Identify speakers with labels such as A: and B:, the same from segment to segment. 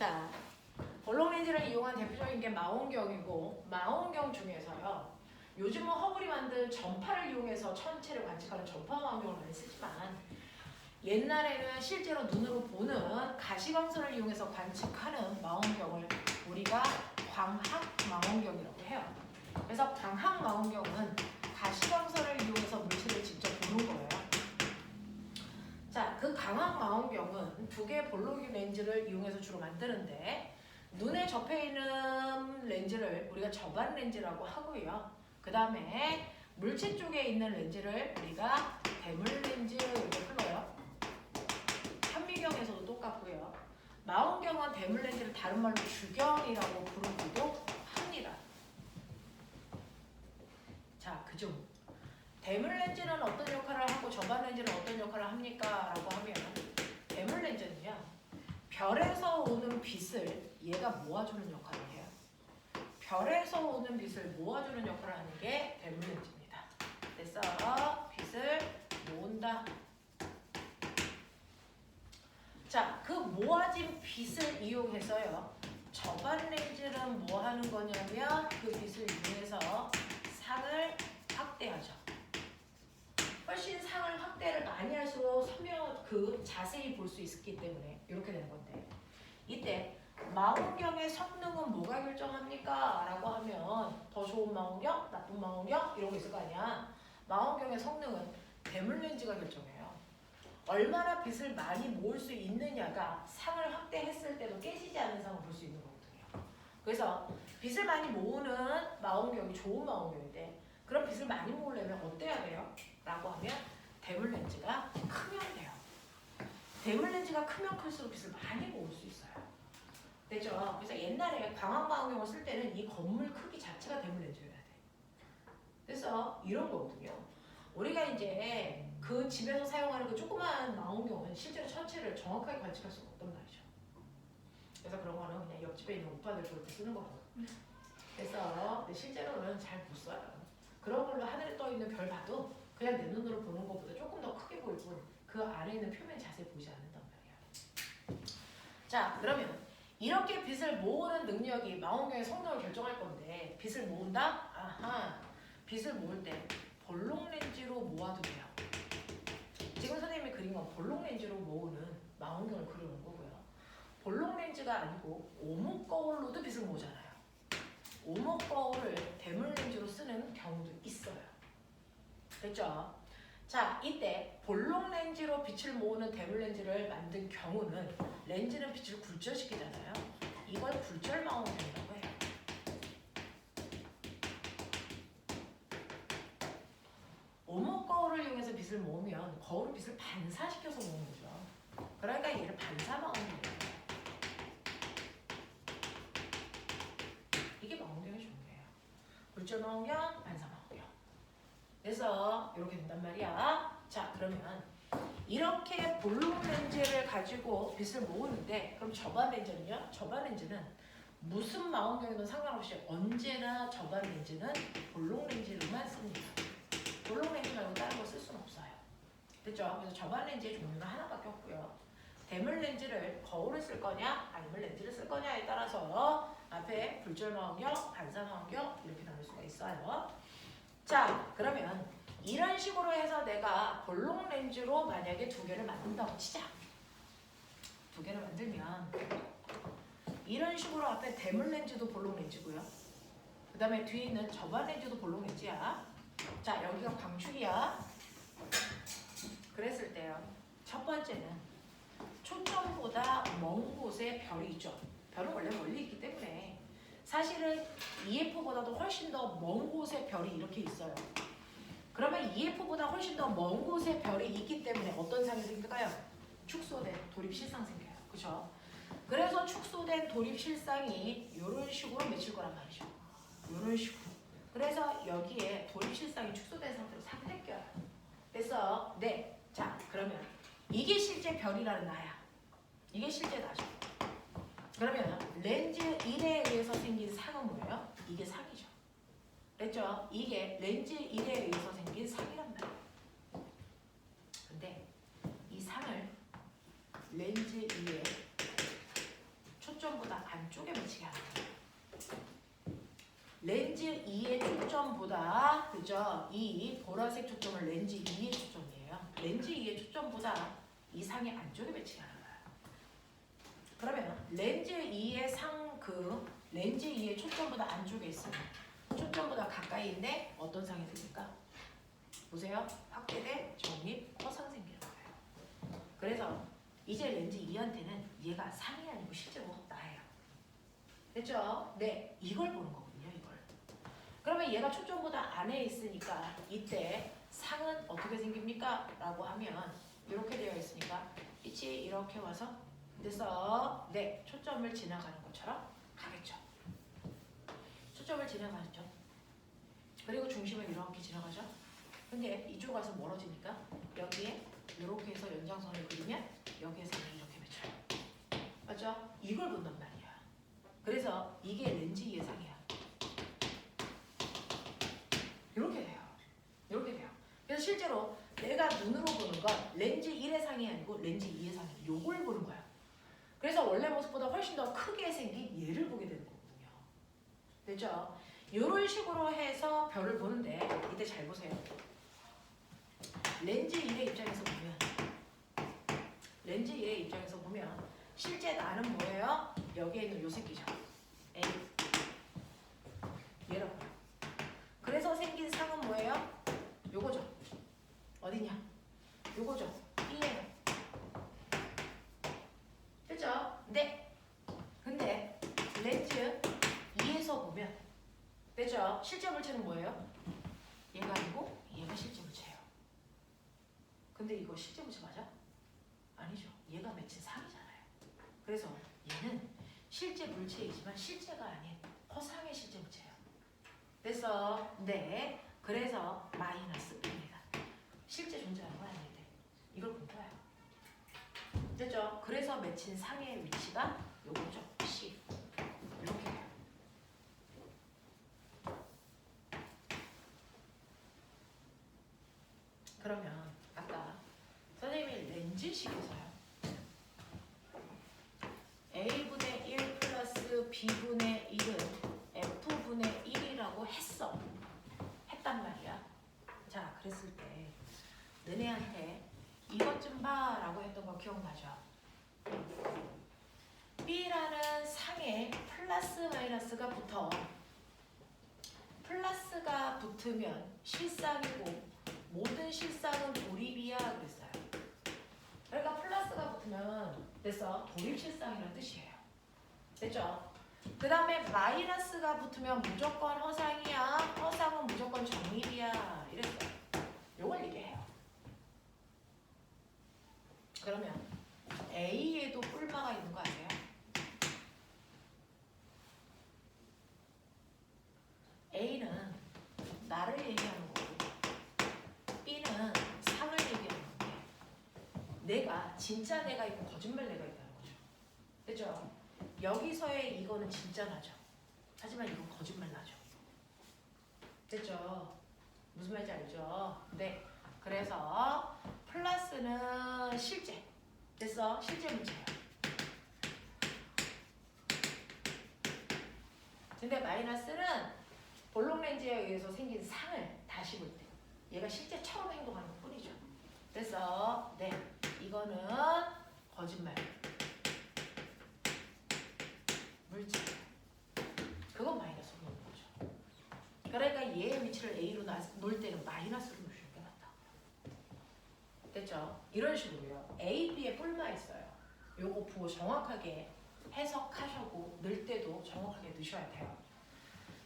A: 자, 볼록 렌즈를 이용한 대표적인 게 망원경이고, 망원경 중에서요. 요즘은 허블이 만든 전파를 이용해서 천체를 관측하는 전파 망원경을 많이 쓰지만, 옛날에는 실제로 눈으로 보는 가시광선을 이용해서 관측하는 망원경을 우리가 광학 망원경이라고 해요. 그래서 광학 망원경은 가시광선을 이용해서 물체를 직접 보는 거예요. 자, 그 광학 망원경은 두 개의 볼록 렌즈를 이용해서 주로 만드는데, 눈에 접해 있는 렌즈를 우리가 접안 렌즈라고 하고요. 그 다음에 물체 쪽에 있는 렌즈를 우리가 대물 렌즈 이렇게 불러요. 현미경에서도 똑같고요. 망원경은 대물 렌즈를 다른 말로 주경이라고 부르기도 합니다. 자, 그중 대물 렌즈는 어떤 역할을 하고 접안 렌즈는 어떤 역할을 합니까? 라고 하면 대물 렌즈는요. 별에서 오는 빛을 얘가 모아주는 역할을 해요. 별에서 오는 빛을 모아주는 역할을 하는 게 대물 렌즈입니다. 그래서 빛을 모은다. 자, 그 모아진 빛을 이용해서요. 접안 렌즈는 뭐 하는 거냐면 그 빛을 이용해서 상을 확대하죠. 훨씬 상을 확대를 많이 할수록 자세히 볼 수 있기 때문에 이렇게 되는 건데, 이때 망원경의 성능은 뭐가 결정합니까? 라고 하면 더 좋은 망원경, 나쁜 망원경 이런 거 있을 거 아니야. 망원경의 성능은 대물 렌즈가 결정해요. 얼마나 빛을 많이 모을 수 있느냐가 상을 확대했을 때도 깨지지 않는 상을 볼 수 있는 거거든요. 그래서 빛을 많이 모으는 망원경이 좋은 망원경인데, 그럼 빛을 많이 모으려면 어때야 돼요? 라고 하면 대물 렌즈가 크면 돼요. 대물 렌즈가 크면 클수록 빛을 많이 모을 수 있어요. 되죠? 그래서 옛날에 광학 망원경을 쓸 때는 이 건물 크기 자체가 대물 렌즈여야 돼. 그래서 이런 거거든요. 우리가 이제 그 집에서 사용하는 그 조그만 망원경은 실제로 천체를 정확하게 관측할 수가 없단 말이죠. 그래서 그런 거는 그냥 옆집에 있는 오빠들 볼 때 쓰는 거라고. 그래서 실제로는 잘 못 써요. 그런 걸로 하늘에 떠 있는 별 봐도 그냥 내 눈으로 보는 것보다 조금 더 크게 보일 뿐 그 안에 있는 표면 자세히 보지 않는단 말이야. 자, 그러면 이렇게 빛을 모으는 능력이 망원경의 성능을 결정할 건데, 빛을 모은다? 아하, 빛을 모을 때 볼록 렌즈로 모아도 돼요. 지금 선생님이 그린 건 볼록 렌즈로 모으는 망원경을 그려놓은 거고요. 볼록 렌즈가 아니고 오목 거울로도 빛을 모으잖아요. 오목 거울을 대물 렌즈로 쓰는 경우도 있어요. 됐죠? 자, 이때 볼록 렌즈로 빛을 모으는 대물 렌즈를 만든 경우는 렌즈는 빛을 굴절시키잖아요. 이걸 굴절 망원경이라고 해요. 오목 거울을 이용해서 빛을 모으면 거울은 빛을 반사시켜서 모으는 거죠. 그러니까 얘를 반사 망원경이라고 해요. 이게 망원경의 종류예요. 굴절 망원경, 반사 망원경. 그래서 이렇게 된단 말이야. 자, 그러면 이렇게 볼록 렌즈를 가지고 빛을 모으는데, 그럼 접안 렌즈는요? 접안 렌즈는 무슨 망원경이든 상관없이 언제나 접안 렌즈는 볼록 렌즈로만 씁니다. 볼록 렌즈 말고 다른 거 쓸 수는 없어요. 됐죠? 그래서 접안 렌즈의 종류가 하나밖에 없고요. 대물 렌즈를 거울을 쓸 거냐 아니면 렌즈를 쓸 거냐에 따라서 앞에 굴절 망원경, 반사 망원경 이렇게 나눌 수가 있어요. 자, 그러면 이런 식으로 해서 내가 볼록 렌즈로 만약에 두 개를 만든다고 치자. 두 개를 만들면 이런 식으로 앞에 대물 렌즈도 볼록 렌즈고요. 그 다음에 뒤에 있는 접안 렌즈도 볼록 렌즈야. 자, 여기가 광축이야. 그랬을 때요. 첫 번째는 초점보다 먼 곳에 별이 있죠. 별은 원래 멀리 있기 때문에 사실은 EF보다도 훨씬 더 먼 곳에 별이 이렇게 있어요. 그러면 EF보다 훨씬 더 먼 곳에 별이 있기 때문에 어떤 상이 생길까요? 축소된 도립실상 생겨요. 그죠? 그래서 축소된 도립실상이 이런 식으로 맺힐 거란 말이죠. 이런 식으로. 그래서 여기에 도립실상이 축소된 상태로 상이 생겨요. 그래서 네. 자, 그러면 이게 실제 별이라는 나야. 이게 실제 나죠. 그러면 렌즈 1에 의해서 생긴 상은 뭐예요? 이게 상이죠. 그랬죠? 이게 렌즈 1에 의해서 생긴 상이란 말이에요. 근데 이 상을 렌즈 2에 초점보다 안쪽에 배치게 하는 거예요. 렌즈 2의 초점보다 그죠? 이 보라색 초점은 렌즈 2의 초점이에요. 렌즈 2의 초점보다 이 상의 안쪽에 배치게 하는 거예요. 그러면 렌즈 2의 렌즈 2의 초점보다 안쪽에 있으면 초점보다 가까이인데 어떤 상이 생길까? 보세요. 확대된 정립 허상 생기는 거예요. 그래서 이제 렌즈 2한테는 얘가 상이 아니고 실제로 나예요. 됐죠? 네, 이걸 보는 거거든요. 이걸. 그러면 얘가 초점보다 안에 있으니까 이때 상은 어떻게 생깁니까? 라고 하면 이렇게 되어 있으니까 빛이 이렇게 와서 됐어. 네, 초점을 지나가는 것처럼 가겠죠. 초점을 지나가죠. 그리고 중심을 이렇게 지나가죠. 근데 이쪽 가서 멀어지니까 여기에 이렇게 해서 연장선을 그리면 여기에서는 이렇게 맺혀요. 맞죠? 이걸 본단 말이야. 그래서 이게 렌즈 예상이야. 이렇게 돼요. 이렇게 돼요. 그래서 실제로 내가 눈으로 보는 건 렌즈 1의 상이 아니고 렌즈 2의 상이에요. 요걸 보는 거야. 그래서 원래 모습보다 훨씬 더 크게 생긴 얘를 보게 되는 거거든요. 됐죠? 이런 식으로 해서 별을 보는데 이때 잘 보세요. 렌즈 1의 입장에서 보면 실제 나는 뭐예요? 여기에 있는 요 새끼죠. A. 얘라고. 그래서 생긴 상은 뭐예요? 요거죠. 어디냐? 요거죠. B예요. 그죠? 네. 근데 렌즈 2에서 보면 됐죠? 실제 물체는 뭐예요? 얘가 아니고 얘가 실제 물체예요. 근데 이거 실제 물체 맞아? 아니죠. 얘가 맺힌 상이잖아요. 그래서 얘는 실제 물체이지만 실제가 아닌 허상의 실제 물체예요. 됐어? 네. 그래서 마이너스 B입니다. 실제 존재하는 건 아닌데 이걸 본 거예요. 됐죠? 그래서 맺힌 상의 위치가 요거죠. C. 이렇게 돼요. 그러면 아까 선생님이 렌즈식에서요. A분의 1 플러스 B분의 1은 F분의 1이라고 했단 말이야. 자, 그랬을 때 너네한테 이것 좀 봐 라고 했던 거 기억나죠? B라는 상에 플러스 마이너스가 붙어. 플러스가 붙으면 실상이고 모든 실상은 돌입이야 그랬어요. 그러니까 플러스가 붙으면 됐어. 돌입 실상이라는 뜻이에요. 됐죠? 그 다음에 마이너스가 붙으면 무조건 허상이야. 허상은 무조건 정립이야. 이랬어요. 요걸 얘기해요. 그러면 A에도 뿔마가 있는 거 아세요? A는 나를 얘기하는 거고 B는 상을 얘기하는 건데 내가 진짜 내가 있고 거짓말 내가 있다는 거죠. 됐죠? 여기서의 이거는 진짜 나죠. 하지만 이건 거짓말 나죠. 됐죠? 무슨 말인지 알죠? 네. 그래서 플러스는 실제. 됐어? 실제 문제예요. 근데 마이너스는 볼록 렌즈에 의해서 생긴 상을 다시 볼 때 얘가 실제처럼 행동하는 것 뿐이죠. 됐어? 네. 이거는 거짓말. 물질. 그건 마이너스로 놓는 거죠. 그러니까 얘의 위치를 A로 놓을 때는 마이너스로 놓으시는 게 낫다. 됐죠? 이런 식으로요. A, B에 뿔마 있어요. 요거 보고 정확하게 해석하시고 넣을 때도 정확하게 넣으셔야 돼요.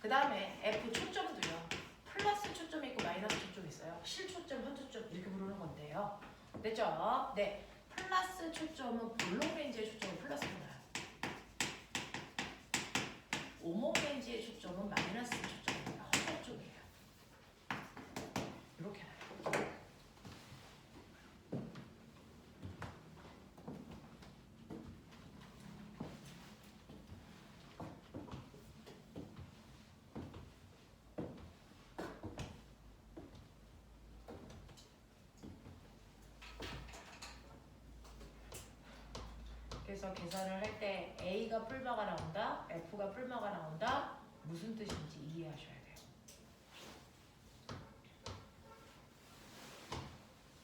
A: 그 다음에 F 초점도요. 플러스 초점이 있고 마이너스 초점이 있어요. 실초점, 현초점 이렇게 부르는 건데요. 됐죠? 네. 플러스 초점은 볼록 렌즈의 초점은 플러스구나. 오목 렌즈의 초점은 마이너스 초점입니다. 허상 쪽이에요. 이렇게 나요. 이렇게 해서 계산을 할 때 A가 풀마가 나온다, F가 풀마가 나온다. 무슨 뜻인지 이해하셔야 돼요.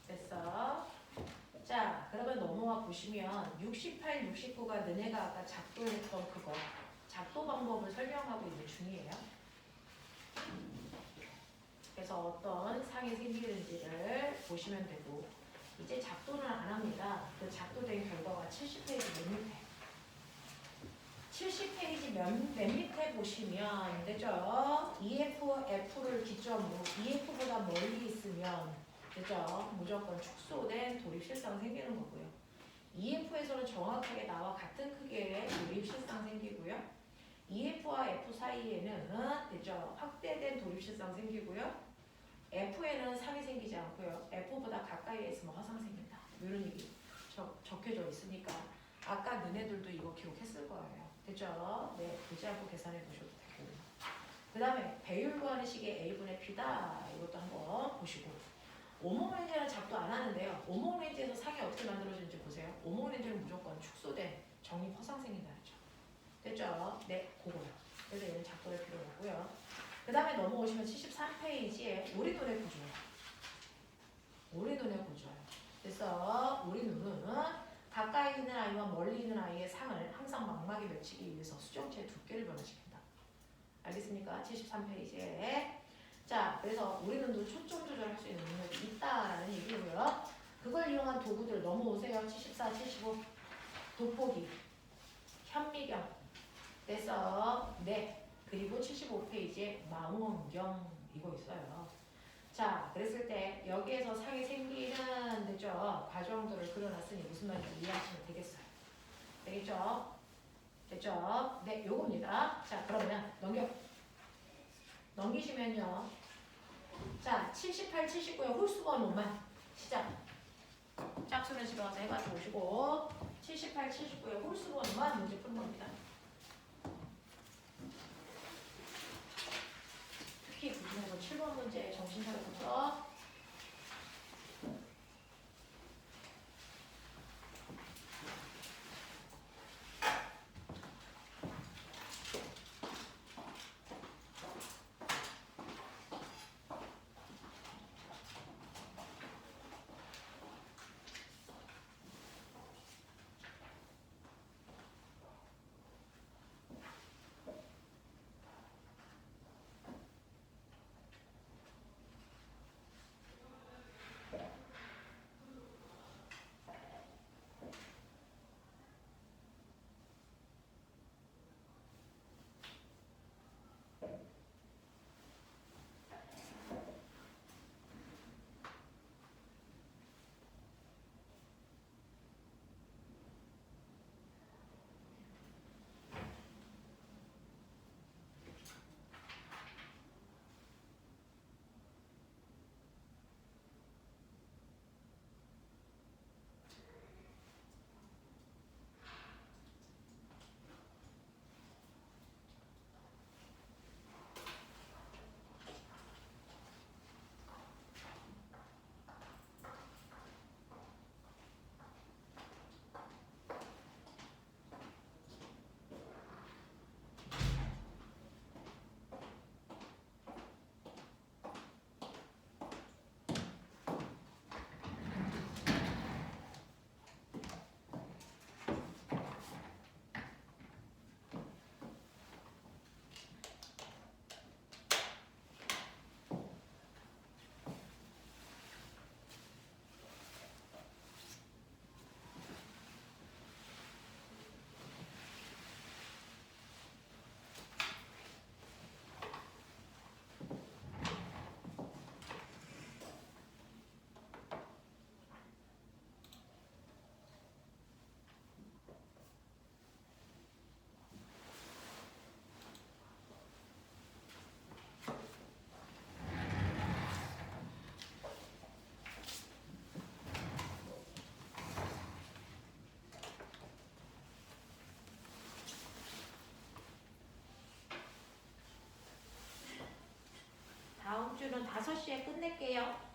A: 됐어? 자, 그러면 넘어와 보시면 68, 69가 너네가 아까 작도했던 그거 작도 방법을 설명하고 있는 중이에요. 그래서 어떤 상이 생기는지를 보시면 되고 이제 작도는 안 합니다. 그 작도된 결과가 70페이지 맨 밑에 70페이지 맨 밑에 보시면 되죠? EF, F를 기점으로 EF보다 멀리 있으면 되죠? 무조건 축소된 도립실상 생기는 거고요. EF에서는 정확하게 나와 같은 크기의 도립실상 생기고요. EF와 F 사이에는 되죠? 확대된 도립실상 생기고요. F에는 상이 생기지 않고요. F보다 가까이에 있으면 화상 생긴다. 이런 얘기 적혀져 있으니까 아까 너네들도 이거 기록했을 거예요. 됐죠? 네, 보지 않고 계산해 보셔도 되고. 그 다음에 배율 구하는 식의 A분의 P다. 이것도 한번 보시고. 오목렌즈는 작도 안 하는데요. 오목렌즈에서 상이 어떻게 만들어지는지 보세요. 오목렌즈는 무조건 축소된 정립 화상 생긴다 했죠. 됐죠? 네, 그거요. 그래서 얘는 작도할 필요가 없고요. 그 다음에 넘어오시면 73페이지에 우리 눈의 구조예요. 우리 눈의 구조예요. 그래서 우리 눈은 가까이 있는 아이와 멀리 있는 아이의 상을 항상 망막에 맺히기 위해서 수정체의 두께를 변화시킨다. 알겠습니까? 73페이지에. 자, 그래서 우리 눈도 초점 조절할 수 있는 능력이 있다라는 얘기고요. 그걸 이용한 도구들 넘어오세요. 74, 75 돋보기, 현미경, 그래서 네. 그리고 75페이지에 망원경 이거 있어요. 자, 그랬을 때 여기에서 상이 생기는 되죠? 과정들을 그려놨으니 무슨 말인지 이해하시면 되겠어요. 되겠죠? 됐죠? 네, 요겁니다. 자, 그러면 넘기시면요. 자, 78, 79에 홀수번호만 시작. 짝수는 집에 와서 해가지고 오시고 78, 79에 홀수번호만 문제 푸는 겁니다. 특히 그 중에서 7번 문제 정신 차려서 다음 주는 5시에 끝낼게요.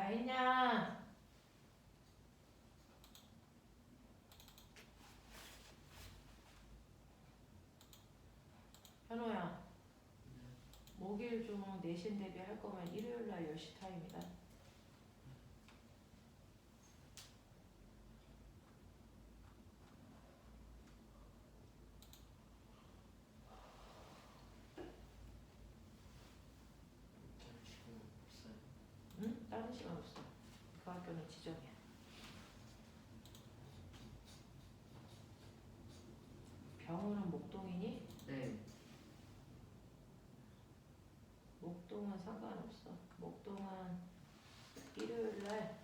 A: 했냐? 현호야, 목요일 중 내신 대비할 거면 일요일 날 10시 타임이다.
B: 지금 없어요.
A: 응? 다른 시간 없어. 그 학교는 지정이야. 병원은 목동이니?
B: 네.
A: 목동은 상관없어. 목동은 일요일 날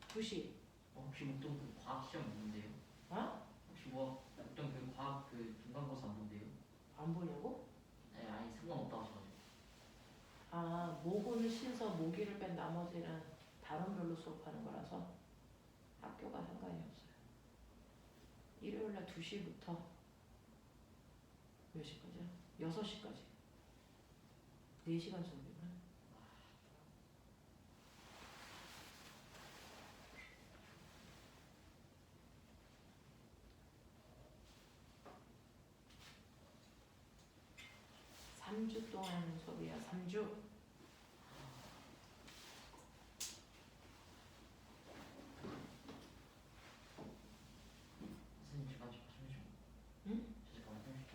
A: 2시.
B: 혹시 목동 그 과학 시험 보는데요?
A: 어?
B: 혹시 뭐 목동 그 과학 그 중간고사 안 본대요?
A: 안 보냐고?
B: 네, 아니 상관없다고 하셔가지고.
A: 아, 모고는 신서 모기를 뺀 나머지는 단원별로 수업하는 거라서 학교가 상관이 없어요. 일요일 날 2시부터 몇 시까지야? 6시까지. 4시간 수업이구나. 3주 동안 하는 수업이야. 3주.
B: 선생님 잠깐 잠시만요.
A: 응?
B: 잠깐만 잠시만요.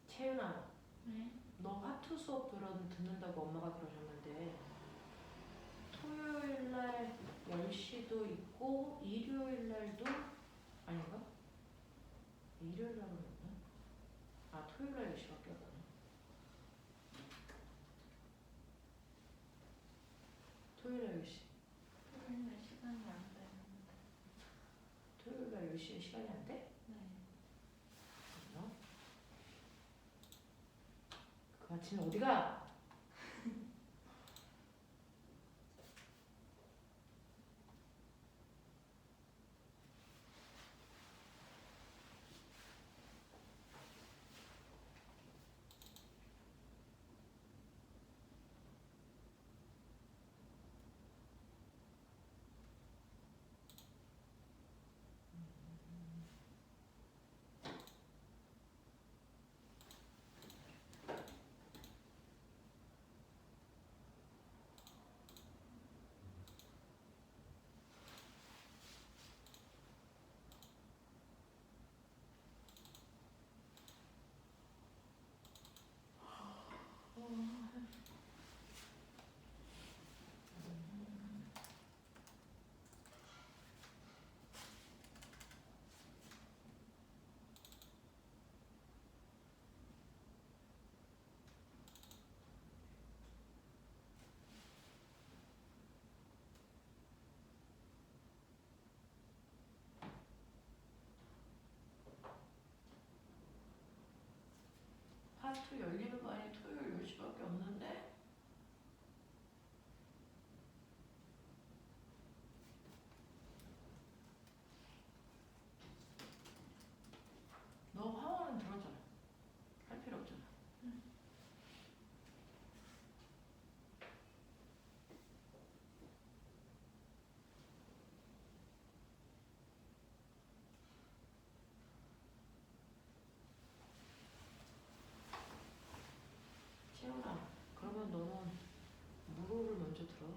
A: 채윤아,
C: 네.
A: 너 화투 수업 듣는다고 엄마가 그러셨는데 토요일 날 10시도 있고 일요일 날도 아닌가? 일요일 날은 없나? 아, 토요일 날 10시밖에 없나? 토요일 날 10시.
C: 토요일 날 시간이 안 되는데.
A: 토요일 날 10시에 시간이 안 돼?
C: 네.
A: 어? 그 아침에 어디 가? 화투 열리는 반이 토요일 10시밖에 없는데? 너 화원은 들었잖아. 할 필요 없잖아. 채연아, 그러면 너는 무료를 먼저 들어.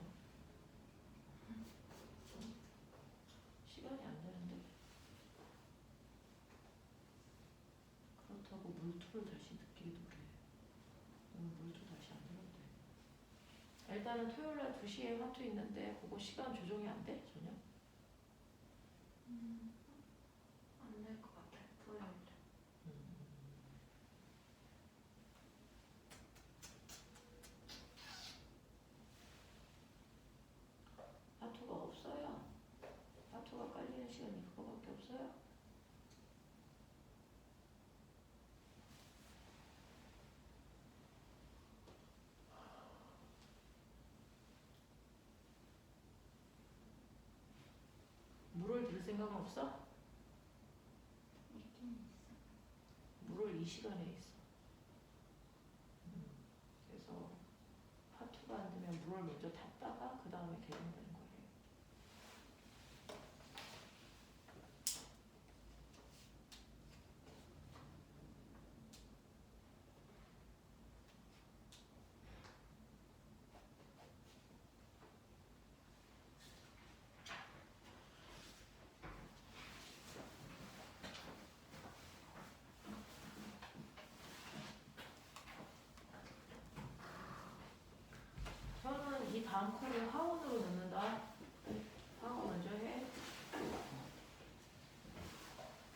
A: 시간이 안 되는데. 그렇다고 물투를 다시 듣기도 그래. 오늘 물투 다시 안 들었대. 일단은 토요일 날 2시에 화투 있는데 그거 시간 조정이 안 돼? 전혀?
C: 안 될 것 같아요. 토요일.
A: 생각은 없어?
C: 있긴 있어.
A: 물을 이 시간에 있어. 그래서 파투가 안 되면 물을 먼저 탔다가 그 다음에 개정되는 거예요. 저는 이 다음 컬을 화원으로 넣는다. 화원 먼저 해.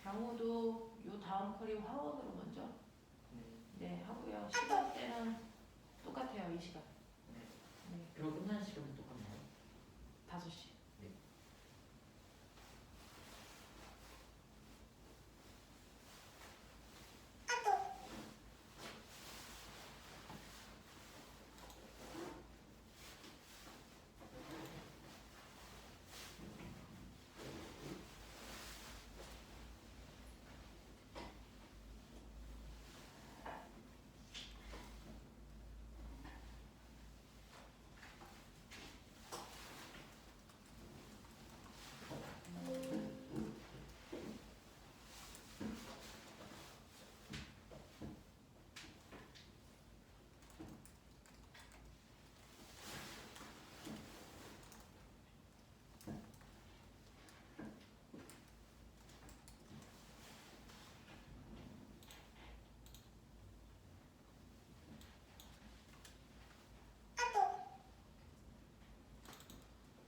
A: 경우도 요 다음 컬이 화원으로 먼저.
B: 네.
A: 네, 하고요. 시간대는 똑같아요. 이 시간.
B: 네.
A: 네,
B: 그리고 끝나는 시간도 똑같나요?
A: 5시.
B: 네.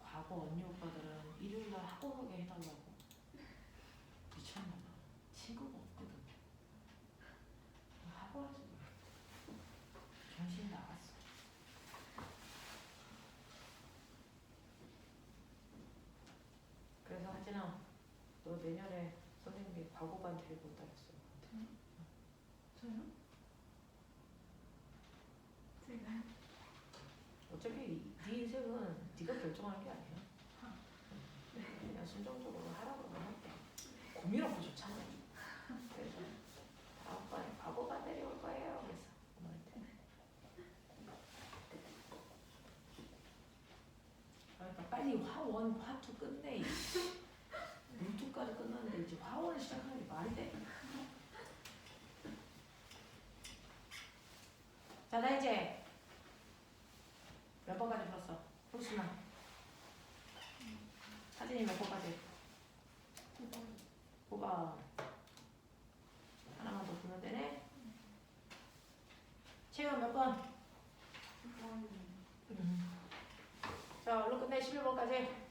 A: 과거 언니 오빠들은 일요일날 학원 오게 해달라고. 미쳤나봐. 친구가 없거든. 학원에서 정신이 나갔어. 그래서 하진아, 너 내년에 선생님이 과거반 데리고 온다 했어.
C: 저요? 제가
A: 어차피 네 인생은 네가 결정하는 게 아니야. 그냥 순종적으로 하라고 그러면 할게. 고민 없고 좋잖아. 그래서 다음번에 과거반 데려올 거예요. 그래서 엄마한테. 그러니까 빨리 화원, 화투 끝내. 물투까지 끝났는데 이제 화원을 시작하는 게 말이 돼? 자, 나 이제 몇 번까지 불렀어? 혹시나 사진이 몇 번까지? 5번. 하나만 더 불면 되네. 체험 몇 번? 자, 얼른 끝내. 11번까지.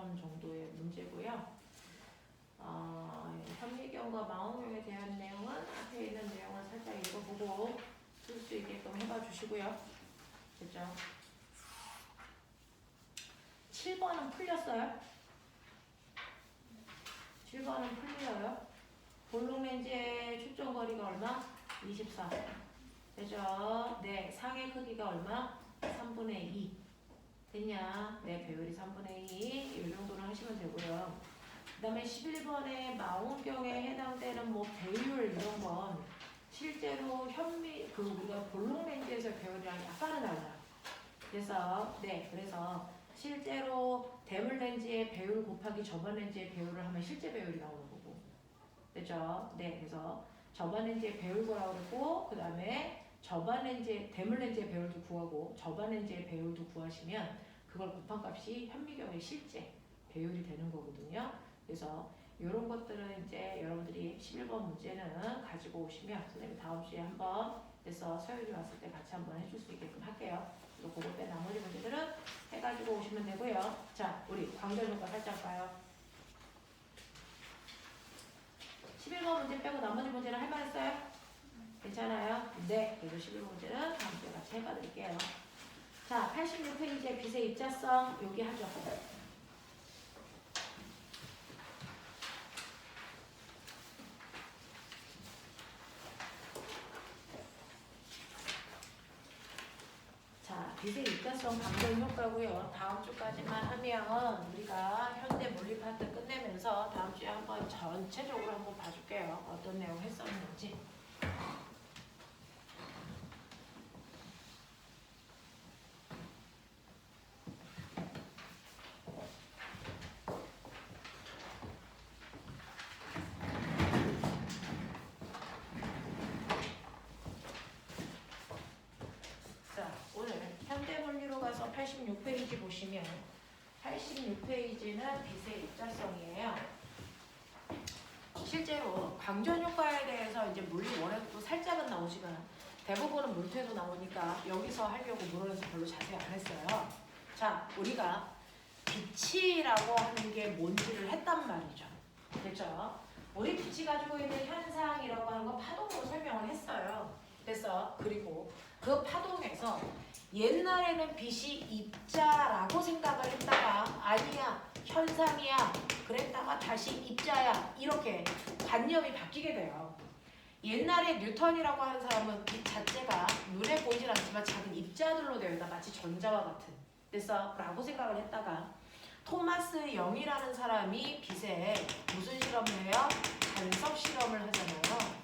A: 시험 정도의 문제고요. 현미경과 망원경에 대한 내용은 앞에 있는 내용을 살짝 읽어보고 쓸 수 있게끔 해봐 주시고요. 됐죠? 7번은 풀렸어요? 7번은 풀려요. 볼록 렌즈의 초점 거리가 얼마? 24. 되죠? 네, 상의 크기가 얼마? 3분의 2. 됐냐? 네, 배율이 3분의 2. 이 정도는 하시면 되고요. 그 다음에 11번에 망원경에 해당되는 뭐 배율 이런 건 실제로 우리가 볼록 렌즈에서 배율이랑 약간은 달라요. 그래서 실제로 대물 렌즈의 배율 곱하기 저반 렌즈의 배율을 하면 실제 배율이 나오는 거고. 됐죠? 네, 그래서 저반 렌즈의 배율 구하라고 그러고, 그 다음에 대물 렌즈의 배율도 구하고, 저반 렌즈의 배율도 구하시면 그걸 곱한 값이 현미경의 실제 배율이 되는 거거든요. 그래서 이런 것들은 이제 여러분들이 11번 문제는 가지고 오시면 선생님이 다음 주에 한번 그래서 서율이 왔을 때 같이 한번 해줄 수 있게끔 할게요. 그리고 그거 빼 나머지 문제들은 해가지고 오시면 되고요. 자, 우리 광전효과 살짝 봐요. 11번 문제 빼고 나머지 문제는 할 만했어요? 괜찮아요? 네. 그래서 11번 문제는 다음 주에 같이 해봐드릴게요. 자, 86페이지에 빛의 입자성 여기 하죠. 자, 빛의 입자성 방전 효과고요. 다음 주까지만 하면 우리가 현대 물리 파트 끝내면서 다음 주에 한번 전체적으로 한번 봐줄게요. 어떤 내용 했었는지. 자, 오늘 현대 물리로 가서 86페이지 보시면 86페이지는 빛의 입자성이에요. 실제로 광전 효과에 대해서 이제 물리 원에도 살짝은 나오지만 대부분은 물퇴도 나오니까 여기서 하려고 물어내서 별로 자세히 안 했어요. 자, 우리가 빛이라고 하는 게 뭔지를 했단 말이죠. 됐죠? 우리 빛이 가지고 있는 현상이라고 하는 거 파동으로 설명을 했어요. 그래서 그리고 그 파동에서 옛날에는 빛이 입자라고 생각을 했다가 아니야 현상이야 그랬다가 다시 입자야 이렇게 관념이 바뀌게 돼요. 옛날에 뉴턴이라고 하는 사람은 빛 자체가 눈에 보이진 않지만 작은 입자들로 되어 있다 마치 전자와 같은 그래서 라고 생각을 했다가 토마스 영이라는 사람이 빛에 무슨 실험을 해요? 간섭 실험을 하잖아요.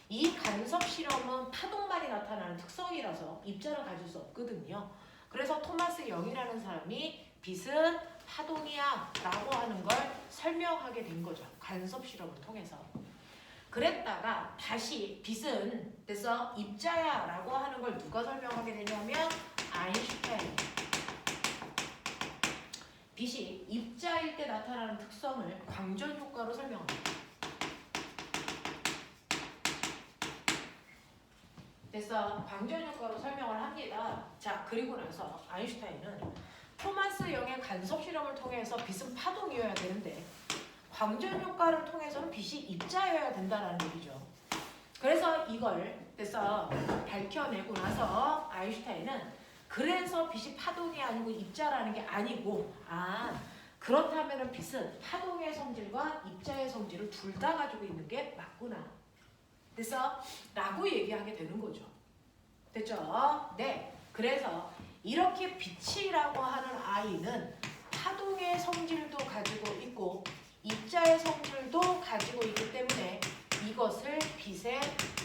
A: 이 간섭 실험은 파동만이 나타나는 특성이라서 입자를 가질 수 없거든요. 그래서 토마스 영이라는 사람이 빛은 파동이야 라고 하는 걸 설명하게 된 거죠. 간섭 실험을 통해서. 그랬다가 다시 빛은 그래서 입자야 라고 하는 걸 누가 설명하게 되냐면 아인슈타인. 빛이 입자일 때 나타나는 특성을 광전 효과로 설명합니다. 그래서 광전 효과로 설명을 합니다. 자, 그리고 나서 아인슈타인은 토마스 영의 간섭 실험을 통해서 빛은 파동이어야 되는데 광전 효과를 통해서는 빛이 입자여야 된다는 얘기죠. 그래서 이걸 그래서 밝혀내고 나서 아인슈타인은 그래서 빛이 파동이 아니고 입자라는 게 아니고 그렇다면 빛은 파동의 성질과 입자의 성질을 둘 다 가지고 있는 게 맞구나. 그래서 라고 얘기하게 되는 거죠. 됐죠? 네. 그래서 이렇게 빛이라고 하는 아이는 파동의 성질도 가지고 있고 입자의 성질도 가지고 있기 때문에 이것을 빛의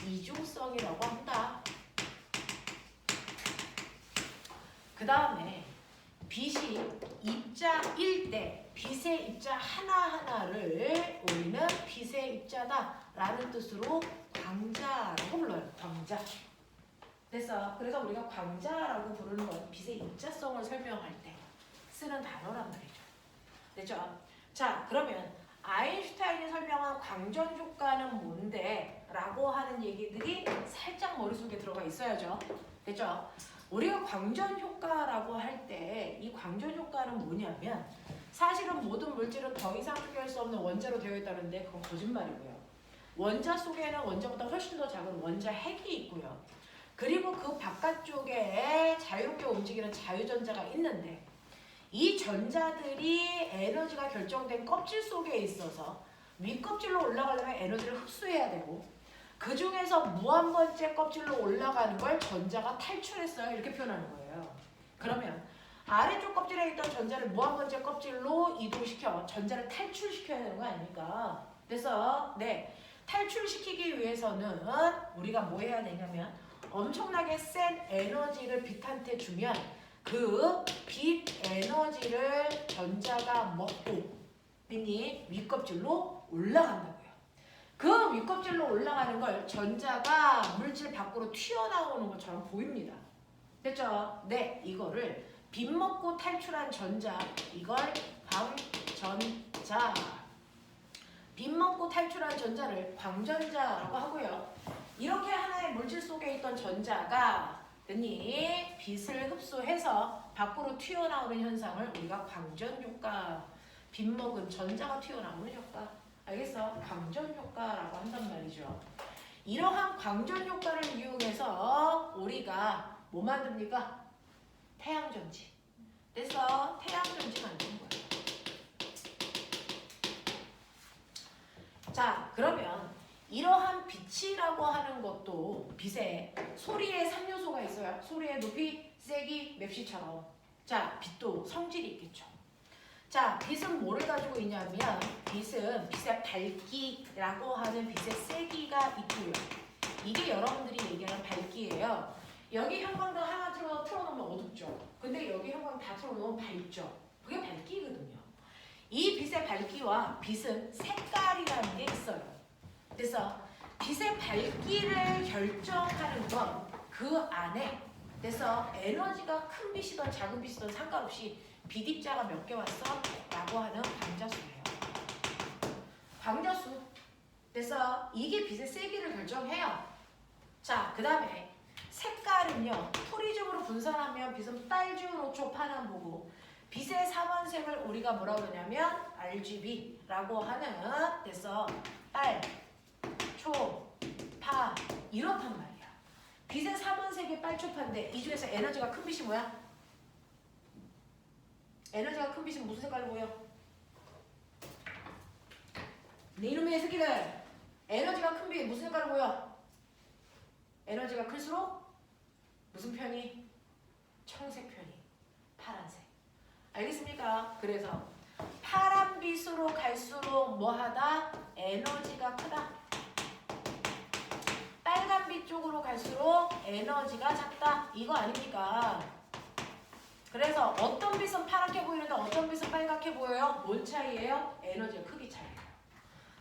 A: 이중성이라고 한다. 그 다음에 빛이 입자일 때 빛의 입자 하나하나를 우리는 빛의 입자다라는 뜻으로 광자라고 불러요. 광자. 그래서 우리가 광자라고 부르는 건 빛의 입자성을 설명할 때 쓰는 단어란 말이죠. 됐죠? 자, 그러면 아인슈타인이 설명한 광전 효과는 뭔데? 라고 하는 얘기들이 살짝 머릿속에 들어가 있어야죠. 됐죠? 우리가 광전 효과라고 할 때 이 광전 효과는 뭐냐면 사실은 모든 물질은 더 이상 투기할 수 없는 원자로 되어 있다는데 그건 거짓말이고요. 원자 속에는 원자보다 훨씬 더 작은 원자 핵이 있고요. 그리고 그 바깥쪽에 자유롭게 움직이는 자유전자가 있는데 이 전자들이 에너지가 결정된 껍질 속에 있어서 윗껍질로 올라가려면 에너지를 흡수해야 되고 그 중에서 무한번째 껍질로 올라가는 걸 전자가 탈출했어요. 이렇게 표현하는 거예요. 그러면 아래쪽 껍질에 있던 전자를 무한번째 껍질로 이동시켜 전자를 탈출시켜야 되는 거 아닙니까? 그래서 네, 탈출시키기 위해서는 우리가 뭐 해야 되냐면 엄청나게 센 에너지를 빛한테 주면 그 빛 에너지를 전자가 먹고 윗껍질로 올라간다고요. 그 윗껍질로 올라가는 걸 전자가 물질 밖으로 튀어나오는 것처럼 보입니다. 됐죠? 네, 이거를 빛 먹고 탈출한 전자, 이걸 광전자. 빛 먹고 탈출한 전자를 광전자라고 하고요. 이렇게 하나의 물질 속에 있던 전자가 빛을 흡수해서 밖으로 튀어나오는 현상을 우리가 광전효과, 빛 먹은 전자가 튀어나오는 효과, 알겠어? 광전효과라고 한단 말이죠. 이러한 광전효과를 이용해서 우리가 뭐 만듭니까? 태양전지. 그래서 태양전지 만드는 거예요. 자, 그러면 이러한 빛이라고 하는 것도 빛에 소리에 3요소가 있어요. 소리의 높이, 세기, 맵시처럼. 자, 빛도 성질이 있겠죠. 자, 빛은 뭐를 가지고 있냐면 빛은 빛의 밝기라고 하는 빛의 세기가 있고요. 이게 여러분들이 얘기하는 밝기예요. 여기 형광등 하나 틀어놓으면 어둡죠. 근데 여기 형광등 다 틀어놓으면 밝죠. 그게 밝기거든요. 이 빛의 밝기와 빛은 색깔이라는 게 있어요. 그래서 빛의 밝기를 결정하는 건 그 안에 그래서 에너지가 큰 빛이든 작은 빛이든 상관없이 빛 입자가 몇 개 왔어? 라고 하는 광자수예요. 광자수. 그래서 이게 빛의 세기를 결정해요. 자, 그 다음에 색깔은요. 프리즘으로 분산하면 빛은 빨주, 로초, 파남보고 빛의 3원색을 우리가 뭐라고 그러냐면 RGB라고 하는 그래서 빨, 초, 파 이렇단 말이야. 빛의 3원색이 빨초파인데 이 중에서 에너지가 큰 빛이 뭐야? 에너지가 큰 빛은 무슨 색깔로 보여? 네 이놈의 새끼들! 에너지가 큰 빛 무슨 색깔로 보여? 에너지가 클수록 무슨 편이? 청색 편이 파란색. 알겠습니까? 그래서 파란빛으로 갈수록 뭐하다? 에너지가 크다. 빨간빛 쪽으로 갈수록 에너지가 작다. 이거 아닙니까? 그래서 어떤 빛은 파랗게 보이는데 어떤 빛은 빨갛게 보여요? 뭔 차이예요? 에너지의 크기 차이예요.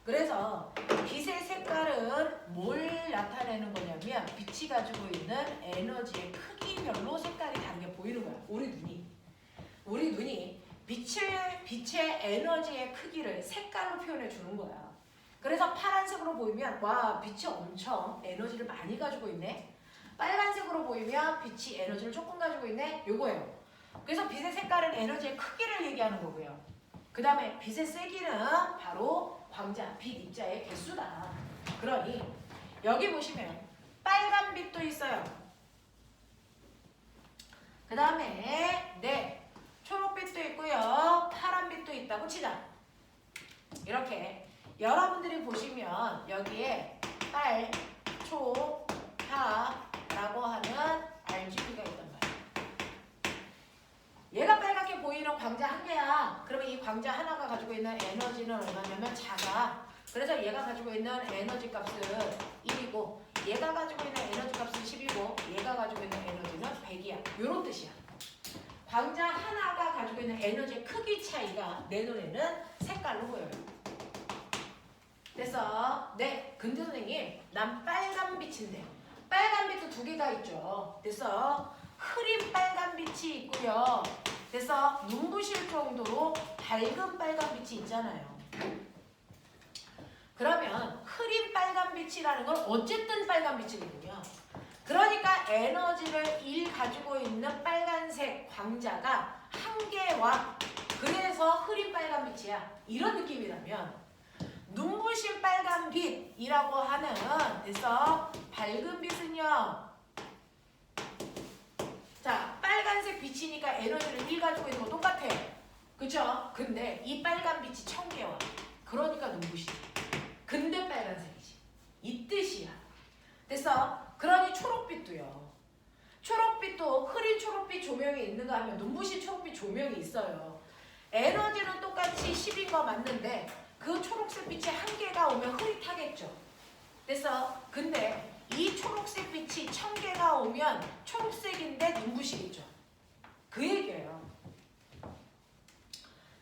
A: 그래서 빛의 색깔은 뭘 나타내는 거냐면 빛이 가지고 있는 에너지의 크기별로 색깔이 다르게 보이는 거야. 우리 눈이 빛의 에너지의 크기를 색깔로 표현해 주는 거야. 그래서 파란색으로 보이면 와 빛이 엄청 에너지를 많이 가지고 있네. 빨간색으로 보이면 빛이 에너지를 조금 가지고 있네. 요거예요. 그래서 빛의 색깔은 에너지의 크기를 얘기하는 거고요. 그 다음에 빛의 세기는 바로 광자, 빛 입자의 개수다. 그러니 여기 보시면 빨간 빛도 있어요. 그 다음에 네 초록빛도 있고요. 파란빛도 있다고 치자. 이렇게 여러분들이 보시면 여기에 빨, 초, 파라고 하는 RGB가 있단 말이에요. 얘가 빨갛게 보이는 광자 한 개야. 그러면 이 광자 하나가 가지고 있는 에너지는 얼마냐면 작아. 그래서 얘가 가지고 있는 에너지 값은 1이고 얘가 가지고 있는 에너지 값은 10이고 얘가 가지고 있는 에너지는 100이야. 요런 뜻이야. 광자 하나가 가지고 있는 에너지의 크기 차이가 내 눈에는 색깔로 보여요. 그래서 네, 근데 선생님 난 빨간 빛인데 빨간 빛도 두 개가 있죠. 그래서 흐린 빨간 빛이 있고요. 그래서 눈부실 정도로 밝은 빨간 빛이 있잖아요. 그러면 흐린 빨간 빛이라는 건 어쨌든 빨간 빛이거든요. 그러니까 에너지를 1 가지고 있는 빨간색 광자가 한 개와 그래서 흐린 빨간 빛이야. 이런 느낌이라면 눈부신 빨간 빛이라고 하는 그래서 밝은 빛은요. 자, 빨간색 빛이니까 에너지를 1 가지고 있는 거 똑같아. 그쵸? 근데 이 빨간 빛이 1000개와 그러니까 눈부시지. 근데 빨간색이지. 이 뜻이야. 됐어? 그러니 초록빛도요. 초록빛도 흐린 초록빛 조명이 있는가 하면 눈부신 초록빛 조명이 있어요. 에너지는 똑같이 10인 거 맞는데 그 초록색 빛이 1개가 오면 흐릿하겠죠. 됐어? 근데 이 초록색 빛이 1000개가 오면 초록색인데 눈부시겠죠. 그 얘기예요.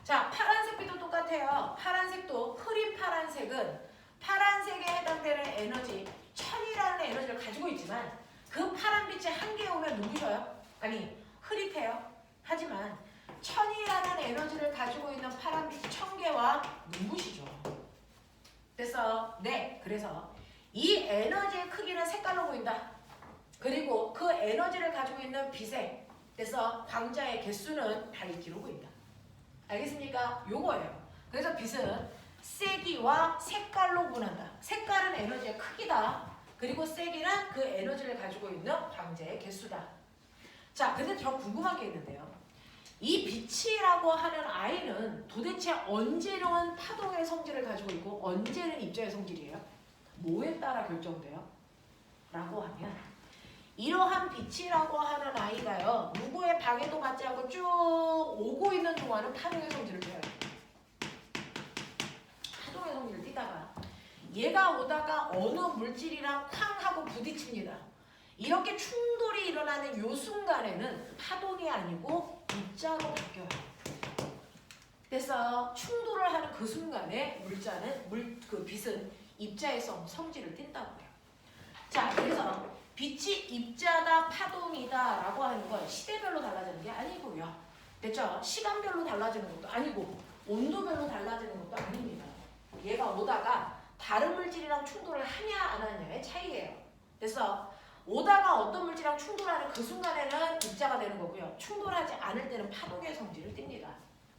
A: 자, 파란색 빛도 똑같아요. 파란색도 흐린 파란색은 파란색에 해당되는 에너지 1000이라는 에너지를 가지고 있지만 그 파란 빛이 1개 오면 눈부셔요. 아니 흐릿해요. 하지만 1000이라는 에너지를 가지고 있는 파란 빛이 1000개와 눈부시죠. 됐어? 네. 그래서 이 에너지의 크기는 색깔로 보인다. 그리고 그 에너지를 가지고 있는 빛의 그래서 광자의 개수는 밝기로 보인다. 알겠습니까? 요거예요. 그래서 빛은 세기와 색깔로 구분한다. 색깔은 에너지의 크기다. 그리고 세기는 그 에너지를 가지고 있는 광자의 개수다. 자, 근데 저 궁금한 게 있는데요. 이 빛이라고 하는 아이는 도대체 언제는 파동의 성질을 가지고 있고 언제는 입자의 성질이에요? 뭐에 따라 결정돼요? 라고 하면 이러한 빛이라고 하는 아이가요. 누구의 방해도 받지 않고 쭉 오고 있는 동안은 파동의 성질을 띄어요. 파동의 성질을 띄다가 얘가 오다가 어느 물질이랑 쾅 하고 부딪힙니다. 이렇게 충돌이 일어나는 요 순간에는 파동이 아니고 입자로 바뀌어요. 그래서 충돌을 하는 그 순간에 그 빛은 입자의 성질을 띈다고 해요. 자, 그래서 빛이 입자다, 파동이다 라고 하는 건 시대별로 달라지는 게 아니고요. 됐죠? 시간별로 달라지는 것도 아니고 온도별로 달라지는 것도 아닙니다. 얘가 오다가 다른 물질이랑 충돌을 하냐 안 하냐의 차이예요. 그래서 오다가 어떤 물질이랑 충돌하는 그 순간에는 입자가 되는 거고요. 충돌하지 않을 때는 파동의 성질을 띱니다.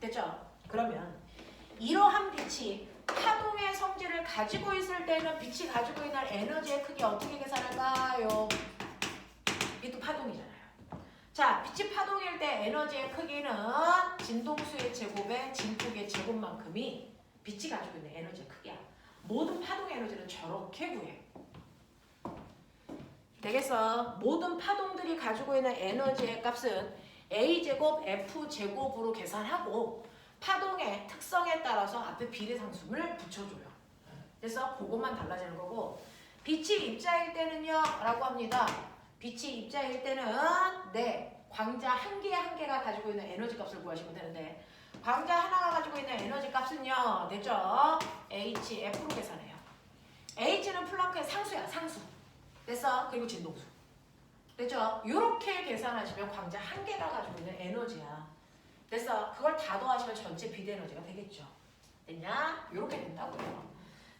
A: 됐죠? 그러면 이러한 빛이 파동의 성질을 가지고 있을 때는 빛이 가지고 있는 에너지의 크기 어떻게 계산할까요? 이것도 파동이잖아요. 자, 빛이 파동일 때 에너지의 크기는 진동수의 제곱에 진폭의 제곱만큼이 빛이 가지고 있는 에너지의 크기야. 모든 파동 에너지는 저렇게 구해. 되겠어? 모든 파동들이 가지고 있는 에너지의 값은 A제곱 F제곱으로 계산하고 파동의 특성에 따라서 앞에 비례상수를 붙여줘요. 그래서 그것만 달라지는 거고 빛이 입자일 때는요 라고 합니다. 빛이 입자일 때는 네 광자 한 개가 가지고 있는 에너지 값을 구하시면 되는데 광자 하나가 가지고 있는 에너지 값은요 됐죠? HF로 계산해요. H는 플랑크의 상수야. 상수. 됐어? 그리고 진동수. 됐죠? 이렇게 계산하시면 광자 한 개가 가지고 있는 에너지야. 됐어? 그걸 다 더하시면 전체 비대 에너지가 되겠죠. 됐냐? 이렇게 된다고요.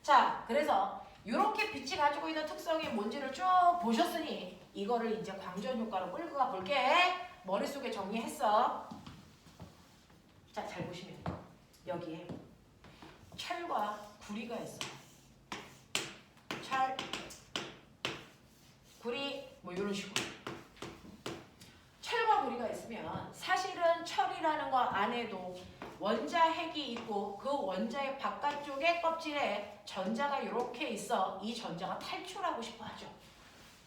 A: 자, 그래서 이렇게 빛이 가지고 있는 특성이 뭔지를 쭉 보셨으니 이거를 이제 광전 효과로 끌고 가 볼게. 머릿속에 정리했어. 자, 잘 보시면 여기에 철과 구리가 있어요. 철, 구리 뭐 이런 식으로. 철과 구리가 있으면 사실은 철이라는 거 안에도 원자핵이 있고 그 원자의 바깥쪽에 껍질에 전자가 이렇게 있어. 이 전자가 탈출하고 싶어 하죠.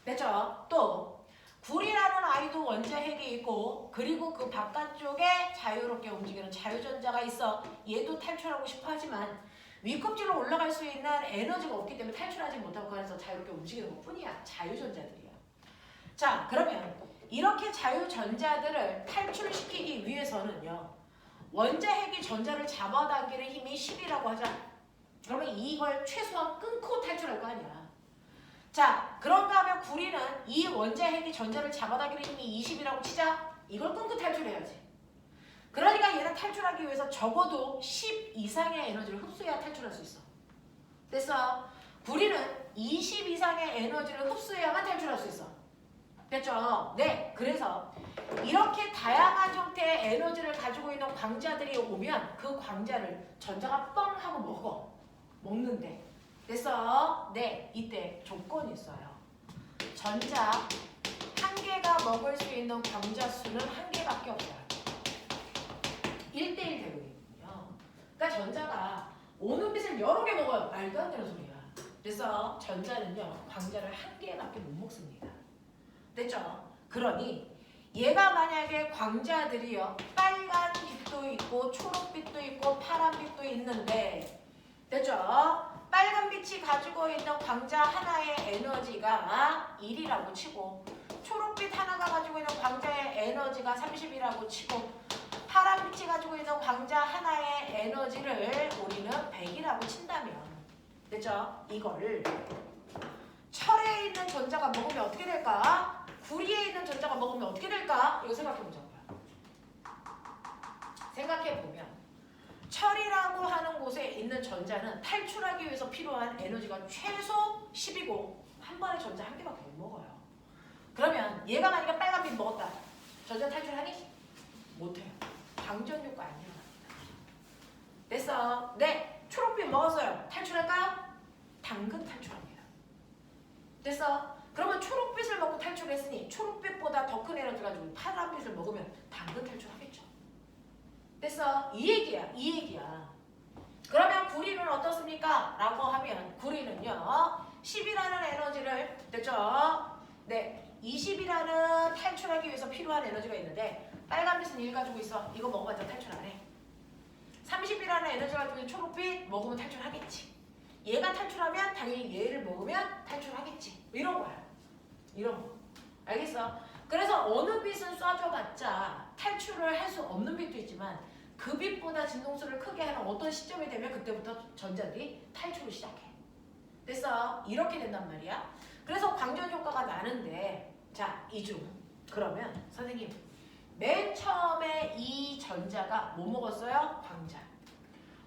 A: 됐죠? 또 구리라는 아이도 원자핵이 있고 그리고 그 바깥쪽에 자유롭게 움직이는 자유전자가 있어. 얘도 탈출하고 싶어 하지만 윗껍질로 올라갈 수 있는 에너지가 없기 때문에 탈출하지 못하고 그 안에서 자유롭게 움직이는 것뿐이야. 자유전자들이야. 자, 그러면 이렇게 자유전자들을 탈출시키기 위해서는요. 원자핵이 전자를 잡아당기는 힘이 10이라고 하자. 그러면 이걸 최소한 끊고 탈출할 거 아니야. 자, 그런가 하면 구리는 이 원자핵이 전자를 잡아당기는 힘이 20이라고 치자. 이걸 끊고 탈출해야지. 그러니까 얘는 탈출하기 위해서 적어도 10 이상의 에너지를 흡수해야 탈출할 수 있어. 그래서 구리는 20 이상의 에너지를 흡수해야만 탈출할 수 있어. 됐죠? 네. 그래서 이렇게 다양한 형태의 에너지를 가지고 있는 광자들이 오면 그 광자를 전자가 뻥 하고 먹는데. 됐어? 네. 이때 조건이 있어요. 전자 한 개가 먹을 수 있는 광자 수는 한 개밖에 없어요. 1대1 대응이거든요. 그러니까 전자가 오는 빛을 여러 개 먹어요. 말도 안 되는 소리야. 그래서 전자는요, 광자를 한 개밖에 못 먹습니다. 됐죠? 그러니 얘가 만약에 광자들이요, 빨간 빛도 있고 초록빛도 있고 파란빛도 있는데, 됐죠? 빨간 빛이 가지고 있는 광자 하나의 에너지가 1이라고 치고, 초록빛 하나가 가지고 있는 광자의 에너지가 30이라고 치고, 파란 빛이 가지고 있는 광자 하나의 에너지를 우리는 100이라고 친다면, 됐죠? 이거를 철에 있는 전자가 먹으면 어떻게 될까? 구리에 있는 전자가 먹으면 어떻게 될까? 이거 생각해보자고요. 생각해보면 철이라고 하는 곳에 있는 전자는 탈출하기 위해서 필요한 에너지가 최소 10이고 한 번에 전자 한 개밖에 못 먹어요. 그러면 얘가 만약에 빨간빛 먹었다. 전자 탈출하니? 못해요. 방전 효과 안 일어납니다. 됐어? 네. 초록빛 먹었어요. 탈출할까요? 당근 탈출합니다. 됐어? 그러면 초록빛을 먹고 탈출했으니 초록빛보다 더 큰 에너지 가지고 파란빛을 먹으면 당근 탈출하겠죠. 됐어? 이 얘기야. 그러면 구리는 어떻습니까? 라고 하면 구리는요. 10이라는 에너지를, 됐죠? 네. 20이라는 탈출하기 위해서 필요한 에너지가 있는데 빨간빛은 1 가지고 있어. 이거 먹어봤자 탈출 안 해. 30이라는 에너지가 가지고 있는 초록빛 먹으면 탈출하겠지. 얘가 탈출하면 당연히 얘를 먹으면 탈출하겠지. 이런 거야. 이런 거. 알겠어? 그래서 어느 빛은 쏴줘봤자 탈출을 할 수 없는 빛도 있지만 그 빛보다 진동수를 크게 하는 어떤 시점이 되면 그때부터 전자들이 탈출을 시작해. 됐어? 이렇게 된단 말이야. 그래서 광전 효과가 나는데 자, 이중. 그러면 선생님 맨 처음에 이 전자가 뭐 먹었어요? 광자.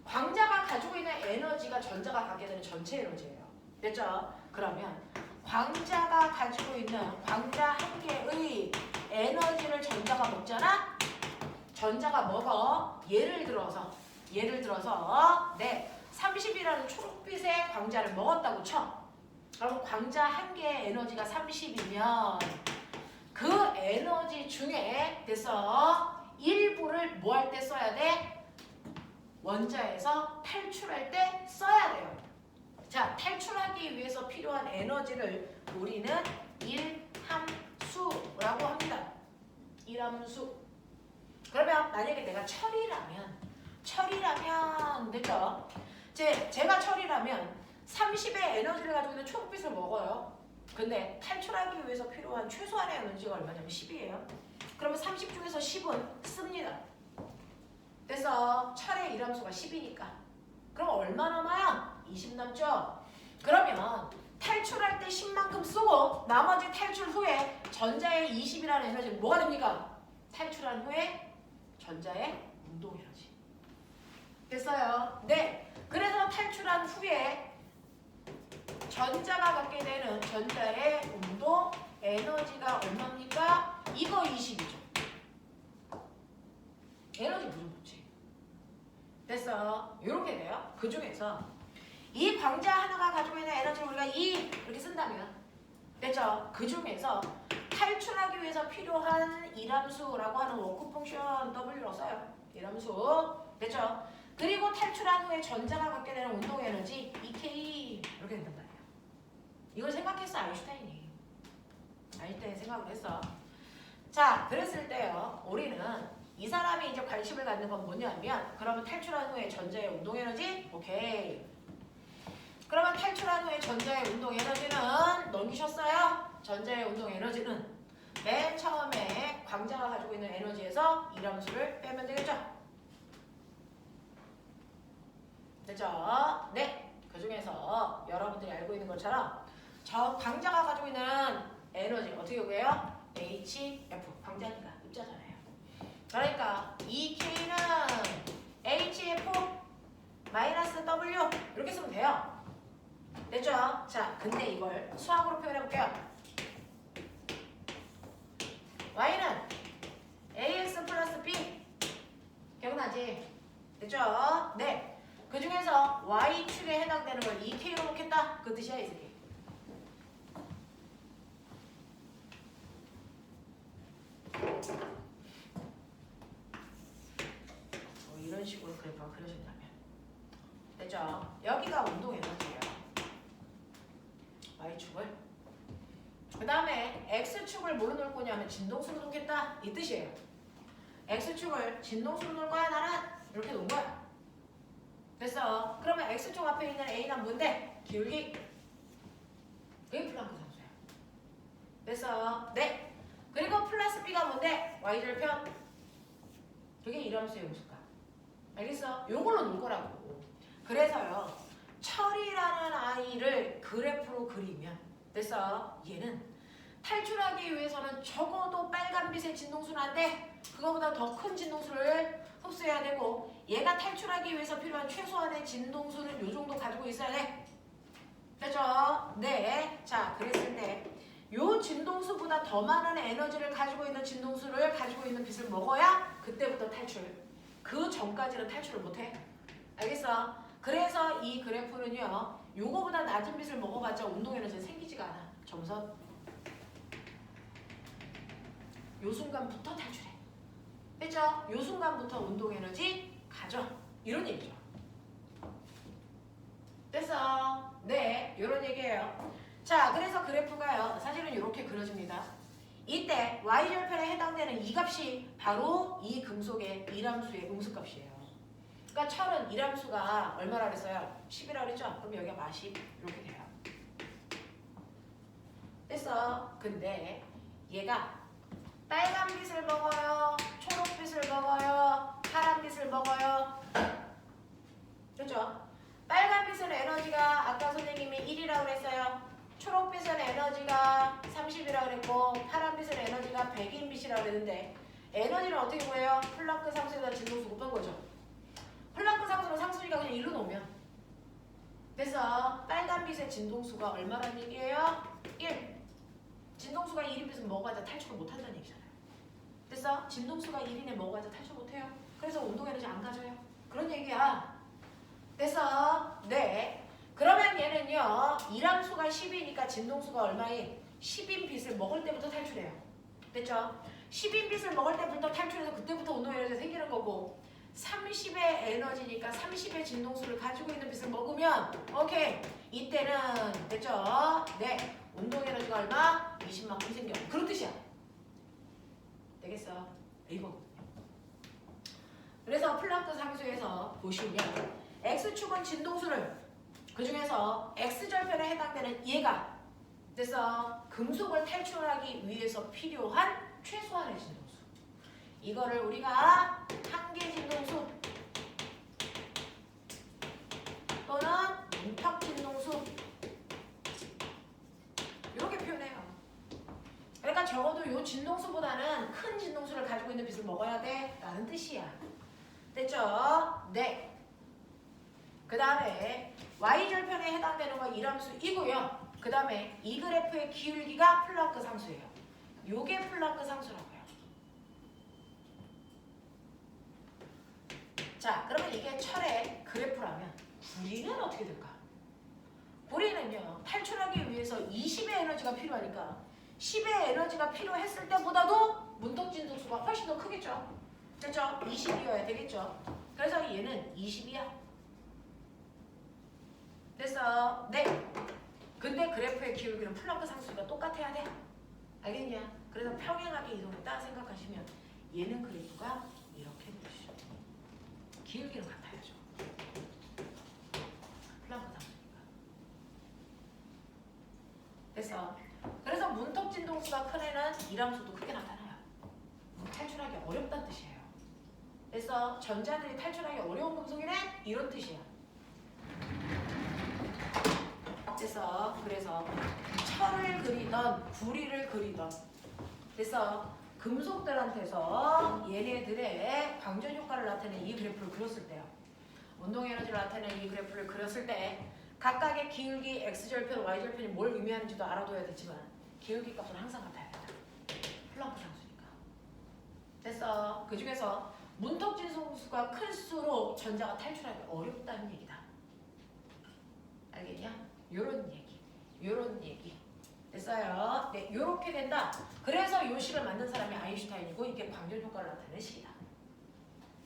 A: 광자가 가지고 있는 에너지가 전자가 갖게 되는 전체 에너지예요. 됐죠? 그러면 광자가 가지고 있는 광자 한 개의 에너지를 전자가 먹잖아? 전자가 먹어. 예를 들어서 네 30이라는 초록빛의 광자를 먹었다고 쳐. 그럼 광자 한 개의 에너지가 30이면 그 에너지 중에 됐어 일부를 뭐 할 때 써야 돼? 원자에서 탈출할 때 써야 돼요. 자, 탈출하기 위해서 필요한 에너지를 우리는 일함수라고 합니다. 일함수. 그러면 만약에 내가 철이라면 됐죠? 제가 철이라면 30의 에너지를 가지고 있는 초록빛을 먹어요. 근데 탈출하기 위해서 필요한 최소한의 에너지가 얼마냐면 10이에요. 그러면 30 중에서 10은 씁니다. 그래서 철의 일함수가 10이니까. 그럼 얼마 남아요? 20 남죠? 그러면 탈출할 때 10만큼 쓰고 나머지 탈출 후에 전자의 20이라는 에너지는 뭐가 됩니까? 탈출한 후에 전자의 운동 에너지. 됐어요? 네. 그래서 탈출한 후에 전자가 갖게 되는 전자의 운동 에너지가 얼마입니까? 이거 20이죠. 에너지 무슨 붙지? 됐어. 이렇게 돼요. 그 중에서 이 광자 하나가 가지고 있는 에너지를 우리가 2 이렇게 쓴다면 됐죠? 그 중에서 탈출하기 위해서 필요한 일함수라고 하는 워크 펑션 W로 써요. 일함수. 됐죠? 그리고 탈출한 후에 전자가 갖게 되는 운동 에너지 2K 이렇게 된단 말이에요. 이걸 생각했어 아인슈타인이. 아인슈타인이 생각을 했어. 자, 그랬을 때요. 우리는 이 사람이 이제 관심을 갖는 건 뭐냐면 그러면 탈출한 후에 전자의 운동 에너지? 오케이. 그러면 탈출한 후에 전자의 운동 에너지는 넘기셨어요? 전자의 운동 에너지는 맨 처음에 광자가 가지고 있는 에너지에서 일함수를 빼면 되겠죠? 됐죠? 네. 그 중에서 여러분들이 알고 있는 것처럼 저 광자가 가지고 있는 에너지 어떻게 구해요? HF. 광자니까 입자잖아요. 그러니까 EK는 HF 마이너스 W 이렇게 쓰면 돼요. 됐죠? 자, 근데 이걸 수학으로 표현해 볼게요. 됐죠? 네. 그 중에서 Y축에 해당되는 걸 EK로 놓겠다. 그 뜻이야, 이 새끼. 이런 식으로 그래프가 그려진다면. 됐죠? 여기가 운동 에너지예요. Y축을. 그 다음에 X축을 뭘로 놓을 거냐면 진동수로 놓겠다. 이 뜻이에요. X축을 진동수로 놓을 거야, 나는? 이렇게 놓은 거야. 됐어. 그러면 X축 앞에 있는 A는 뭔데? 기울기. 그게 플랑크 상수야. 됐어. 네. 그리고 플러스 B가 뭔데? Y절편. 그게 이함수의 음수값. 알겠어? 요걸로 놓을 거라고. 그래서요. 철이라는 아이를 그래프로 그리면 됐어. 얘는 탈출하기 위해서는 적어도 빨간빛의 진동수는 안 돼. 그거보다 더 큰 진동수를 흡수해야 되고 얘가 탈출하기 위해서 필요한 최소한의 진동수는 요 정도 가지고 있어야 돼. 됐죠? 네. 자, 그랬을 때 요 진동수보다 더 많은 에너지를 가지고 있는 진동수를 가지고 있는 빛을 먹어야 그때부터 탈출. 그 전까지는 탈출을 못해. 알겠어? 그래서 이 그래프는요. 요거보다 낮은 빛을 먹어봤자 운동 에너지는 생기지가 않아. 점선. 요 순간부터 탈출해. 됐죠? 요 순간부터 운동 에너지 가져. 이런 얘기죠. 됐어? 네, 요런 얘기예요. 자, 그래서 그래프가요. 사실은 이렇게 그려집니다. 이때 Y절편에 해당되는 이 값이 바로 이 금속의 이람수의 음수값이에요. 그러니까 철은 이람수가 얼마라 그랬어요? 10이라고 그랬죠? 그럼 여기가 마십 이렇게 돼요. 됐어? 근데 얘가 빨간빛을 먹어요? 초록빛을 먹어요? 파란빛을 먹어요? 그렇죠? 빨간빛은 에너지가 아까 선생님이 1이라고 그랬어요. 초록빛은 에너지가 30이라고 그랬고 파란빛은 에너지가 100인 빛이라고 그랬는데 에너지는 어떻게 구해요? 플랑크 상수에다 진동수 곱한 거죠. 플랑크 상수는 상수니까 그냥 1로 놓으면 그래서 빨간빛의 진동수가 얼마라는 얘기예요? 1. 진동수가 1인 빛은 먹어봐야 탈출을 못한다는 얘기잖아요. 됐어? 진동수가 1인에 먹어봐야 탈출 못해요. 그래서 운동에너지 안 가져요. 그런 얘기야. 됐어? 네. 그러면 얘는요. 이람수가 10이니까 진동수가 얼마인? 10인 빛을 먹을 때부터 탈출해요. 됐죠? 10인 빛을 먹을 때부터 탈출해서 그때부터 운동에너지가 생기는 거고 30의 에너지니까 30의 진동수를 가지고 있는 빛을 먹으면 오케이. 이때는 됐죠? 네. 운동에너지가 얼마? 20만큼 생겨. 그런 뜻이야. 되겠어? 이거. 그래서 플랑크 상수에서 보시면 X축은 진동수를 그 중에서 X절편에 해당되는 얘가 그래서 금속을 탈출하기 위해서 필요한 최소한의 진동수. 이거를 우리가 한계 진동수 또는 문턱 진동수 이렇게 표현해요. 그러니까 적어도 이 진동수보다는 큰 진동수를 가지고 있는 빛을 먹어야 돼 라는 뜻이야. 됐죠? 네. 그 다음에 Y절편에 해당되는 건 이람수이고요. 그 다음에 이 그래프의 기울기가 플랑크 상수예요. 요게 플랑크 상수라고요. 자, 그러면 이게 철의 그래프라면 구리는 어떻게 될까? 구리는요. 탈출하기 위해서 20의 에너지가 필요하니까 10의 에너지가 필요했을 때보다도 문턱 진동수가 훨씬 더 크겠죠. 됐죠? 20이어야 되겠죠. 그래서 얘는 20이야. 됐어? 네. 근데 그래프의 기울기는 플랑크 상수가 똑같아야 돼. 알겠냐? 그래서 평행하게 이동했다 생각하시면 얘는 그래프가 이렇게 되시죠. 기울기는 같아야죠. 플랑크 상수니까. 됐어? 그래서 문턱 진동수가 큰 애는 이람수도 크게 나타나요. 탈출하기 어렵다는 뜻이에요. 그래서 전자들이 탈출하기 어려운 금속이네? 이런 뜻이야. 그래서 철을 그리던 구리를 그리던 그래서 금속들한테서 얘네들의 광전 효과를 나타내는 이 그래프를 그렸을 때요. 운동 에너지를 나타내는 이 그래프를 그렸을 때 각각의 기울기 X절편, Y절편이 뭘 의미하는지도 알아둬야 되지만 기울기 값은 항상 같아야 된다. 플랑크 상수니까. 됐어. 그 중에서 문턱 진동수가 클수록 전자가 탈출하기 어렵다는 얘기다. 알겠냐? 요런 얘기. 됐어요? 네, 요렇게 된다. 그래서 요 식을 만든 사람이 아인슈타인이고 이게 광전 효과를 나타내는 식이다.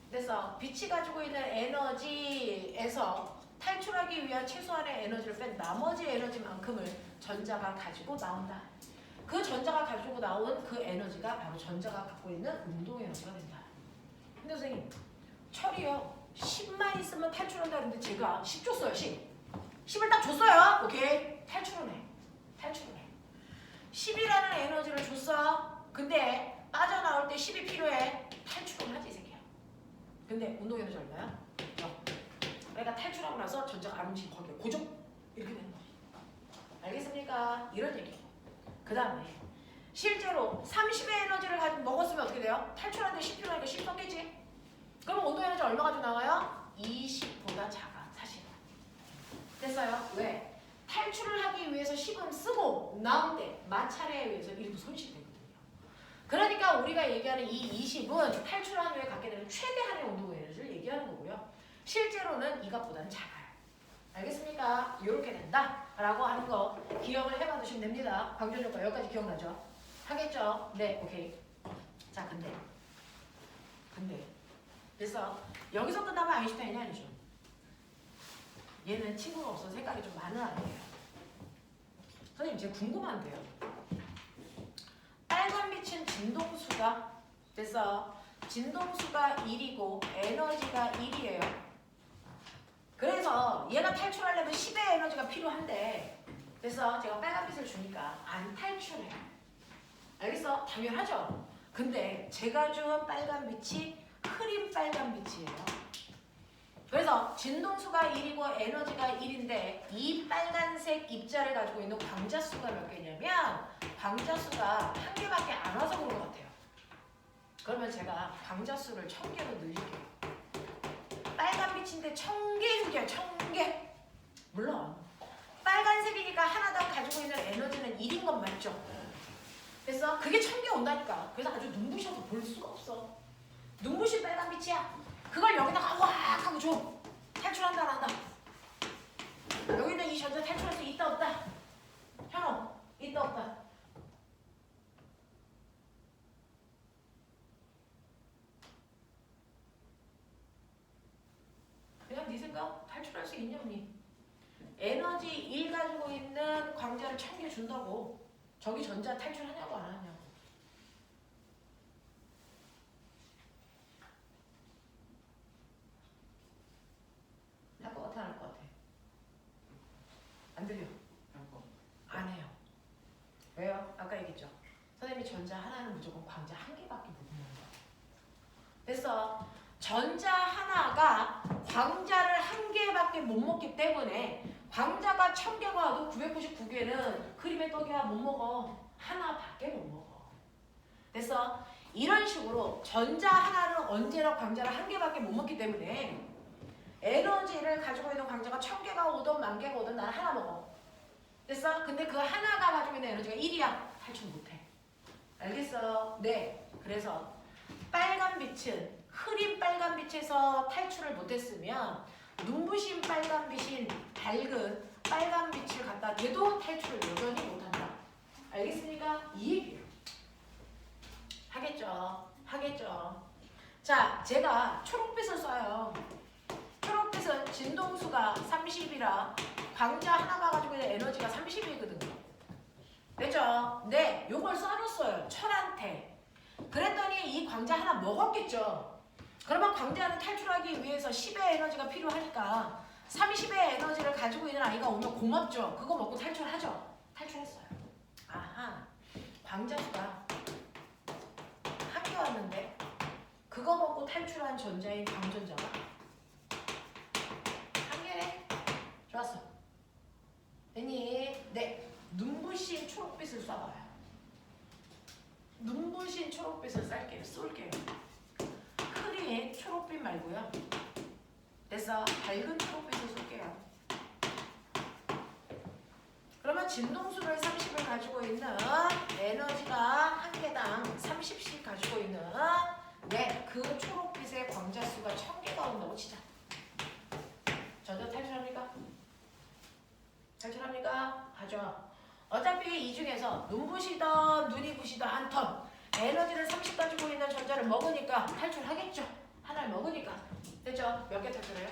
A: 그래서 빛이 가지고 있는 에너지에서 탈출하기 위한 최소한의 에너지를 뺀 나머지 에너지만큼을 전자가 가지고 나온다. 그 전자가 가지고 나온 그 에너지가 바로 전자가 갖고 있는 운동 에너지가 된다. 근데 선생님, 철이요. 10만 있으면 탈출한다 그랬는데 제가 10 줬어요. 10을 딱 줬어요. 오케이. 탈출은 해. 10이라는 에너지를 줬어. 근데 빠져나올 때 10이 필요해. 탈출은 하지 이 새끼야. 근데 운동 에너지 얼마야? 0. 그러니까 탈출하고 나서 전자가 안 움직이고 거기에 고정 이렇게 되는 거지. 알겠습니까? 이런 얘기. 그 다음에 실제로 30의 에너지를 가지고 먹었으면 어떻게 돼요? 탈출하는데 10 필요하니까 10 섞겠지? 그럼 온도 에너지 얼마 가지고 나와요? 20보다 작아 사실. 됐어요? 왜? 탈출을 하기 위해서 10은 쓰고 나올 때 마찰에 의해서 1도 손실되거든요. 그러니까 우리가 얘기하는 이 20은 탈출한 후에 갖게 되는 최대한의 온도 에너지를 얘기하는 거고요. 실제로는 이것보다는 작아요. 알겠습니까? 이렇게 된다 라고 하는 거 기억을 해봐 두시면 됩니다. 광전효과 여기까지 기억나죠? 하겠죠? 네, 오케이. 자, 근데 그래서 여기서 끝나면 아인슈타인이 아니죠. 얘는 친구가 없어서 생각이 좀 많은 아이예요. 선생님, 제가 궁금한데요. 빨간 빛은 진동수가 됐어. 진동수가 1이고 에너지가 1이에요. 그래서 얘가 탈출하려면 10의 에너지가 필요한데 그래서 제가 빨간 빛을 주니까 안 탈출해요. 알겠어? 당연하죠? 근데 제가 준 빨간 빛이 흐린 빨간 빛이에요. 그래서 진동수가 1이고 에너지가 1인데 이 빨간색 입자를 가지고 있는 광자수가 몇 개냐면 광자수가 1개밖에 안 와서 그런 것 같아요. 그러면 제가 광자수를 1000개로 늘릴게요. 빨간 빛인데 1000개 줄게요. 1000개. 물론 빨간색이니까 하나당 가지고 있는 에너지는 1인 건 맞죠? 그래서 그게 1000개 온다니까. 그래서 아주 눈부셔서 볼 수가 없어. 눈부신 빨간 빛이야. 그걸 여기다가 확 하고 줘. 탈출한다 안 한다. 여기는 이 전자 탈출할 수 있다 없다? 현호 있다 없다? 그냥 네 생각 탈출할 수 있냐 없니? 에너지 1 가지고 있는 광자를 1000개 준다고 저기 전자 탈출하냐고 안 하냐고. 할 것 같아 안 할 것 같아? 안 들려? 안 해요. 왜요? 아까 얘기했죠. 선생님이 전자 하나는 무조건 광자 1개밖에 못 먹는 거야. 그래서 전자 하나가 광자를 1개밖에 못 먹기 때문에 광자가 1000개가 와도 999개는 그림의 떡이야 못 먹어. 하나밖에 못 먹어. 그래서 이런 식으로 전자 하나는 언제나 광자를 1개밖에 못 먹기 때문에 에너지를 가지고 있는 광자가 1000개가 오든 10,000개가 오든 나는 하나 먹어. 됐어? 근데 그 하나가 가지고 있는 에너지가 1이야. 탈출 못해. 알겠어? 네. 그래서 빨간 빛은 흐린 빨간 빛에서 탈출을 못했으면 눈부신 빨간 빛인 밝은 빨간 빛을 갖다 대도 탈출을 여전히 못한다. 알겠습니까? 이 얘기예요. 하겠죠? 하겠죠? 자, 제가 초록빛을 써요. 초록빛은 진동수가 30이라 광자 하나가 가지고 있는 에너지가 30이거든요. 됐죠? 네, 요걸 써줬어요. 철한테. 그랬더니 이 광자 하나 먹었겠죠. 그러면 광자는 탈출하기 위해서 10의 에너지가 필요하니까 30의 에너지를 가지고 있는 아이가 오면 고맙죠. 그거 먹고 탈출하죠. 탈출했어요. 아하, 광자수가 1개 왔는데 그거 먹고 탈출한 전자인 광전자가 1개네. 좋았어. 됐니? 네. 눈부신 초록빛을 쏴봐요. 눈부신 초록빛을 쏠게요. 흐린 초록빛 말고요. 됐어. 밝은 초록빛을 쏠게요. 그러면 진동수를 30을 가지고 있는 에너지가 1개당 30씩 가지고 있는 네, 그 초록빛 파란빛의 광자수가 1000개가 온다고 치자. 전자 탈출합니까? 탈출합니까? 하죠. 어차피 이 중에서 눈부시던 눈이 부시던 한 턴 에너지를 30 가지고 있는 전자를 먹으니까 탈출하겠죠. 하나를 먹으니까. 됐죠? 몇 개 탈출해요?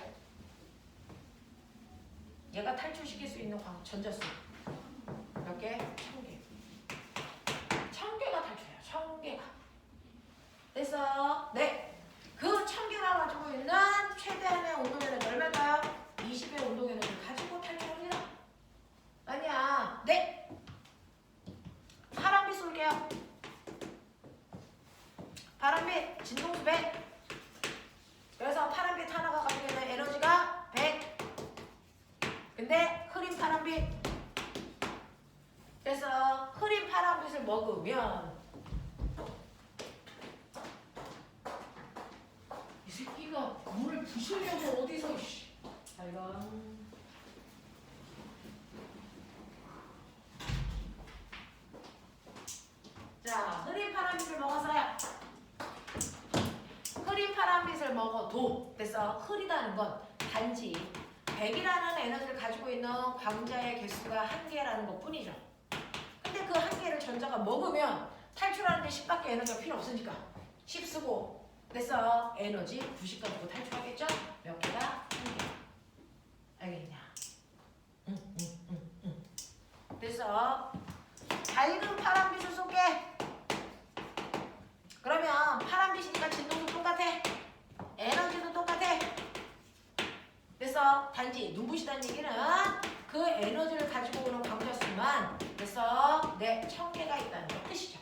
A: 얘가 탈출시킬 수 있는 전자수 몇 개? 1000개. 1000개가 탈출해요. 1000개가. 됐어? 네. 그 1000개가 가지고 있는 최대한의 운동 에너지 얼마일까요? 20의 운동 에너지를 가지고 탈출합니다. 아니야. 네. 파란빛 쏠게요. 파란빛 진동수 100. 그래서 파란빛 하나가 가지고 있는 에너지가 100. 근데 흐린 파란빛. 그래서 흐린 파란빛을 먹으면 이 새끼가 물을 부시려고 어디서 아이고. 자, 흐린 파란빛을 먹어서요. 흐린 파란빛을 먹어도 됐어. 흐리다는 건 단지 100이라는 에너지를 가지고 있는 광자의 개수가 1개라는 것 뿐이죠. 근데 그 1개를 전자가 먹으면 탈출하는데 10밖에 에너지가 필요 없으니까 10 쓰고 됐어. 에너지 90 가지고 탈출하겠죠? 몇 개가? 1개. 알겠냐? 됐어. 밝은 파란빛을 쏠게. 그러면 파란빛이니까 진동도 똑같아. 에너지도 똑같아. 됐어. 단지 눈부시다는 얘기는 그 에너지를 가지고 오는 광자수만 됐어. 네, 1000개가 있다는 거 뜻이죠.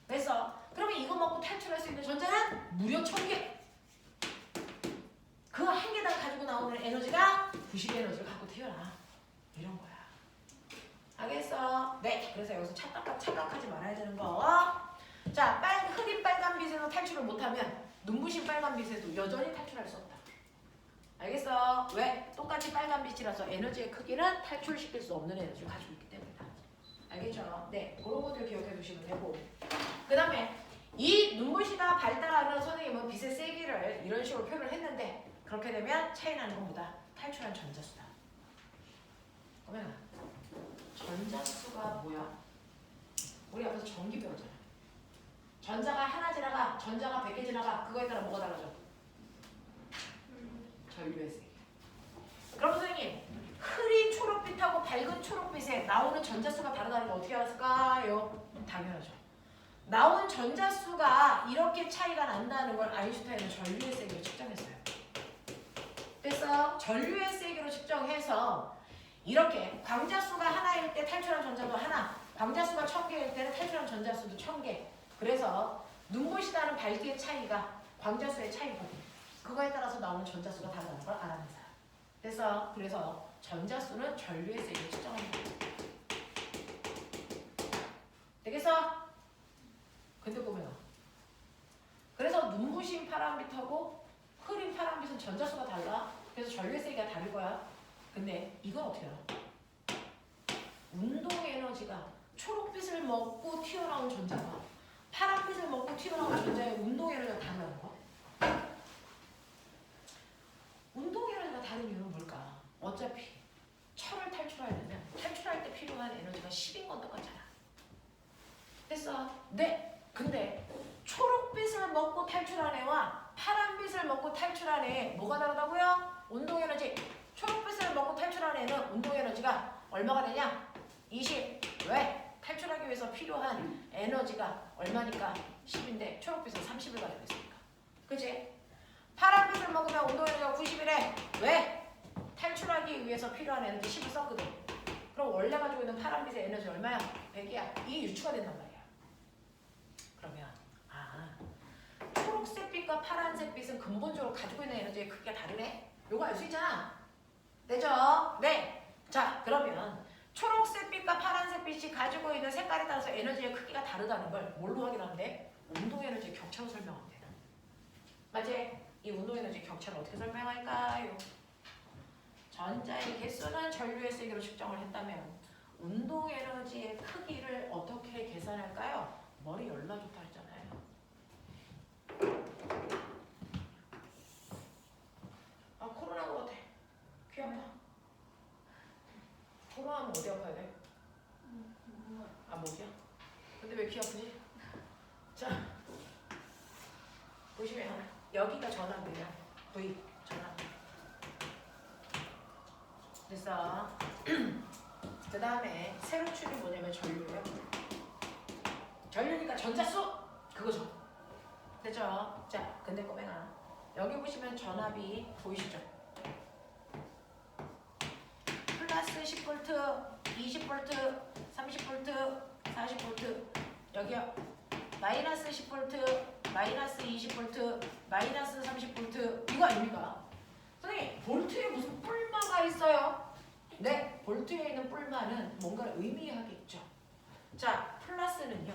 A: 됐어. 그러면 이거 먹고 탈출할 수 있는 전자는 무려 1000개. 그 한 개당 가지고 나오는 에너지가 90 에너지를 갖고 태어나. 이런 거야. 알겠어? 네. 그래서 여기서 착각하지 말아야 되는 거. 자, 흐린 빨간빛에서 탈출을 못하면 눈부신 빨간빛에도 여전히 탈출할 수 없다. 알겠어? 왜? 똑같이 빨간빛이라서 에너지의 크기는 탈출시킬 수 없는 에너지를 가지고 있기 때문이다. 알겠죠? 네. 그런 것들 기억해 두시면 되고. 그 다음에 이 눈부시다 밝다라는 선생님은 빛의 세기를 이런 식으로 표현을 했는데 그렇게 되면 차이 나는 것보다 탈출한 전자수다. 그러면 전자수가 뭐야? 우리 앞에서 전기 배우잖아. 전자가 하나 지나가, 전자가 100개 지나가. 그거에 따라 뭐가 달라져? 전류의 세기. 그럼 선생님, 흐린 초록빛하고 밝은 초록빛에 나오는 전자수가 다르다는 거 어떻게 알았을까요? 당연하죠. 나온 전자수가 이렇게 차이가 난다는 걸 아인슈타인은 전류의 세기로 측정했어요. 그래서 전류의 세기로 측정해서 이렇게 광자수가 하나일 때 탈출한 전자도 하나, 광자수가 1000개일 때는 탈출한 전자수도 1000개. 그래서 눈부시다는 밝기의 차이가 광자수의 차이거든요. 그거에 따라서 나오는 전자수가 다르다는 걸 알아낸 사람. 그래서 전자수는 전류의 세기로 측정합니다. 되겠어? 근데 보면 그래서 눈부신 파란빛하고 흐린 파란빛은 전자수가 달라. 그래서 전류의 세기가 다를 거야. 근데 이건 어떻게 알아? 운동 에너지가 초록빛을 먹고 튀어나온 전자가 파란빛을 먹고 튀어나온 전자의 운동 에너지가 다르다는 거. 운동 에너지가 다른 이유는 뭘까? 어차피 철을 탈출하려면 탈출할 때 필요한 에너지가 10인 건 똑같잖아. 됐어? 네. 근데 초록빛을 먹고 탈출한 애와 파란빛을 먹고 탈출한 애 뭐가 다르다고요? 운동 에너지. 초록빛을 먹고 탈출한 애는 운동 에너지가 얼마가 되냐? 20. 왜? 탈출하기 위해서 필요한 에너지가 얼마니까? 10인데 초록빛은 30을 가지고 있으니까. 그치? 파란빛을 먹으면 운동 에너지가 90이래. 왜? 탈출하기 위해서 필요한 에너지 10을 썼거든. 그럼 원래 가지고 있는 파란빛의 에너지 얼마야? 100이야. 이게 유추가 된단 말이야. 그러면 초록색빛과 파란색빛은 근본적으로 가지고 있는 에너지의 크기가 다르네? 요거 알 수 있잖아. 되죠? 네. 자, 그러면 초록색빛과 파란색빛이 가지고 있는 색깔에 따라서 에너지의 크기가 다르다는 걸 뭘로 확인하면 돼? 운동 에너지의 격차로 설명하면 돼. 맞지? 이 운동 에너지의 격차를 어떻게 설명할까요? 전자의 개수는 전류의 세기로 측정을 했다면 운동 에너지의 크기를 어떻게 계산할까요? 머리 열나 좋다 했잖아요. 여기가 전압이에요. V 전압. 그래서 그 다음에 세로축이 뭐냐면 전류예요. 전류니까 전자수 그거죠. 됐죠? 자, 근데 꼬맹아 여기 보시면 전압이 보이시죠? 플러스 10V, 20V, 30V, 40V 여기요. 마이너스 10V, 마이너스 20V, 마이너스 30V 이거 아닙니까? 선생님 볼트에 무슨 뿔마가 있어요? 네, 볼트에 있는 뿔마는 뭔가를 의미하겠죠. 자, 플러스는요.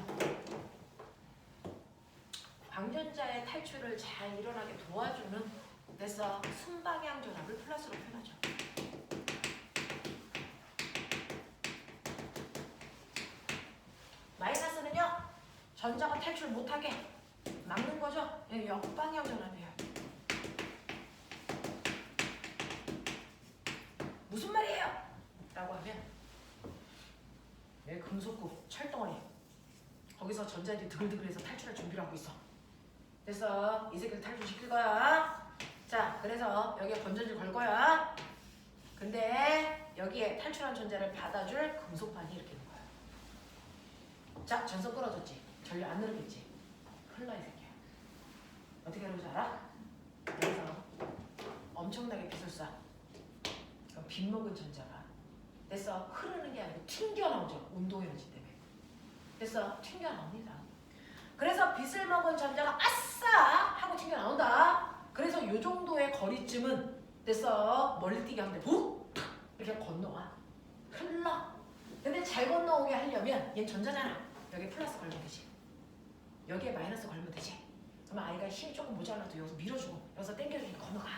A: 방전자의 탈출을 잘 일어나게 도와주는 그래서 순방향 전압을 플러스로 표현하죠. 마이너스는요. 전자가 탈출 못하게 막는 거죠. 예, 역방향 전압이에요. 무슨 말이에요? 라고 하면 내 금속구 철덩어리 거기서 전자들이 드글드글해서 탈출할 준비를 하고 있어. 그래서 이 새끼를 탈출시킬 거야. 자, 그래서 여기에 건전지 걸 거야. 근데 여기에 탈출한 전자를 받아줄 금속판이 이렇게 있는 거야. 자, 전선 끊어졌지? 전류 안 흐르겠지? 흘러 이 새끼야. 어떻게 하는 줄 알아? 그래서 엄청나게 빛을 쏴. 그럼 빗 먹은 전자가 그래서 흐르는 게 아니고 튕겨나오죠. 운동에너지 때문에. 그래서 튕겨나옵니다. 그래서 빛을 먹은 전자가 아싸 하고 튕겨나온다. 그래서 요 정도의 거리쯤은 됐어. 멀리 뛰게 하면 돼. 훅! 이렇게 건너와. 흘러. 근데 잘 건너오게 하려면 얘 전자잖아. 여기 플러스 걸면 되지. 여기에 마이너스 걸면 되지. 그러면 아이가 힘이 조금 모자라도 여기서 밀어주고 여기서 당겨주니까 건너가.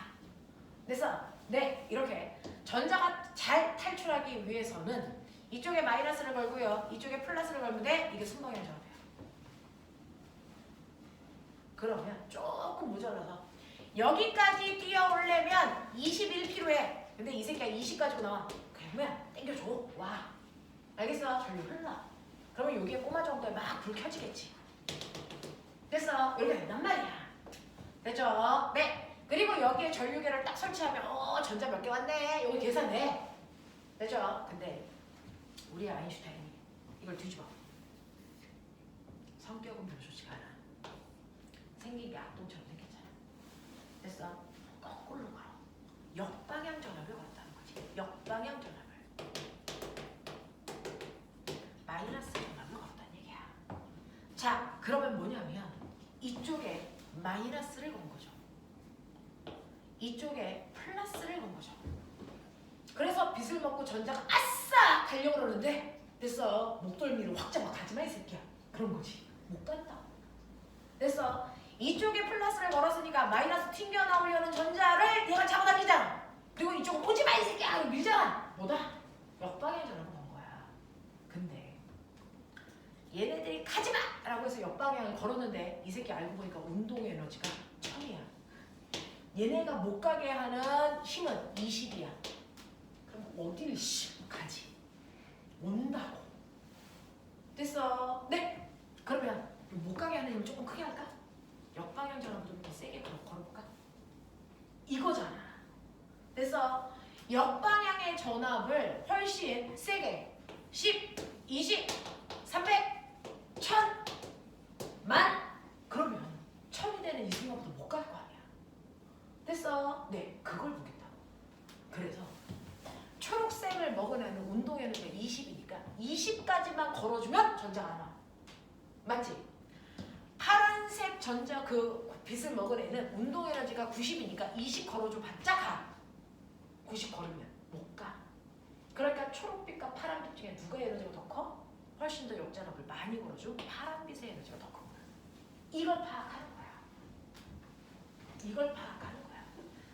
A: 그래서 네, 이렇게 전자가 잘 탈출하기 위해서는 이쪽에 마이너스를 걸고요. 이쪽에 플러스를 걸면 돼. 이게 순방향 전압이에요. 그러면 조금 모자라서 여기까지 뛰어오려면 21 필요해. 근데 이 새끼가 20 가지고 나와. 그러면 당겨줘. 와. 알겠어? 전류 흘러. 그러면 여기에 꼬마 정도에 막 불 켜지겠지. 됐어? 이렇게 된단 말이야. 됐죠? 네. 그리고 여기에 전류계를 딱 설치하면 전자 몇 개 왔네. 여기 계산돼. 됐죠? 근데 우리 아인슈타인이 이걸 뒤집어. 성격은 별로 좋지가 않아. 생긴 게 악동처럼 생겼잖아. 됐어? 거꾸로 걸어. 역방향 전압을 걸었다는 거지. 역방향 전압을. 마이너스 전압을 걸었다는 얘기야. 자, 그러면 뭐냐면 이쪽에 마이너스를 건 거죠. 이쪽에 플러스를 건 거죠. 그래서 빛을 먹고 전자가 아싸! 가려고 그러는데 됐어. 목덜미를 확 잡아 가지마 이 새끼야. 그런 거지. 못 간다. 됐어. 이쪽에 플러스를 걸었으니까 마이너스 튕겨나오려는 전자를 얘가 잡아당기잖아. 그리고 이쪽 오지마 이 새끼야! 밀잖아. 뭐다? 역방향 전압을 건 거야. 근데 얘네들이 가지마! 라고 해서 역방향을 걸었는데 이 새끼 알고 보니까 운동 에너지가 1000이야. 얘네가 못 가게 하는 힘은 20이야. 그럼 어디를 가지? 온다고. 됐어. 네. 그러면 못 가게 하는 힘을 조금 크게 할까? 역방향 전압을 좀 더 세게 걸어볼까? 이거잖아. 됐어. 역방향의 전압을 훨씬 세게 10, 20, 300, 1000, 만 그러면 1000이 되는 이 순간부터 못 갈 거 아니야. 됐어. 네, 그걸 보겠다. 그래서 초록색을 먹은 애는 운동 에너지가 20이니까 20까지만 걸어주면 전자가 안 와. 맞지? 파란색 전자 그 빛을 먹은 애는 운동 에너지가 90이니까 20 걸어줘 봤자 가. 90 걸으면 못 가. 그러니까 초록빛과 파란빛 중에 누가 에너지가 더 커? 훨씬 더 역전압을 많이 걸어줘. 파란빛의 에너지가 더 큰 거야. 이걸 파악하는 거야. 이걸 파악하는 거야.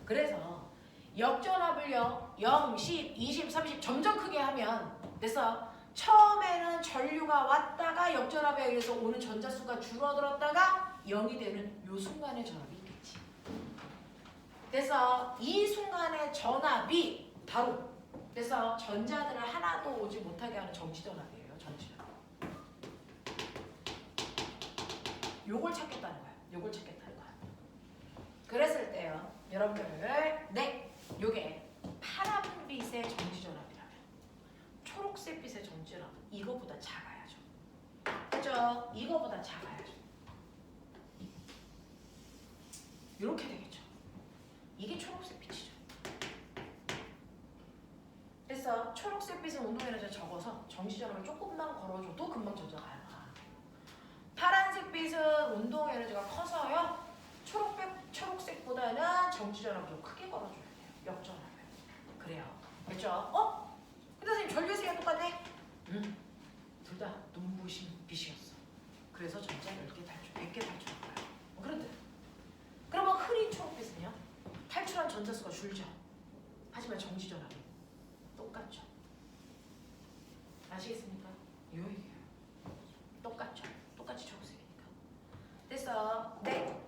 A: 그래서 역전압을요 0, 10, 20, 30 점점 크게 하면 됐어. 처음에는 전류가 왔다가 역전압에 의해서 오는 전자수가 줄어들었다가 0이 되는 요 순간의 전압이 있겠지. 그래서 이 순간의 전압이 바로 그래서 전자들을 하나도 오지 못하게 하는 정지전압이에요. 정지전압. 요걸 찾겠다는 거야. 요걸 찾겠다는 거야. 그랬을 때요. 여러분들 네 요게 파란빛의 정지전압이라면 초록색빛의 정지전압은 이거보다 작아야죠. 그죠? 이거보다 작아야죠. 이렇게 되겠죠. 이게 초록색 빛이죠. 그래서 초록색 빛은 운동 에너지가 적어서 정지전압을 조금만 걸어줘도 금방 전자가 나. 파란색 빛은 운동 에너지가 커서요. 초록색보다는 정지전압을 좀 크게 걸어줘야 돼요. 역전압을. 그래요. 됐죠? 근데 선생님 전류세가 똑같네? 둘 다 눈부신 빛이었어. 그래서 전자 10개 탈출, 100개 탈출한 거야. 그런데 그러면 흐린 초록빛은요? 탈출한 전자수가 줄죠. 하지만 정지전압은 똑같죠. 아시겠습니까? 요 얘기예요. 똑같죠. 똑같이 초록색이니까. 됐어. 네.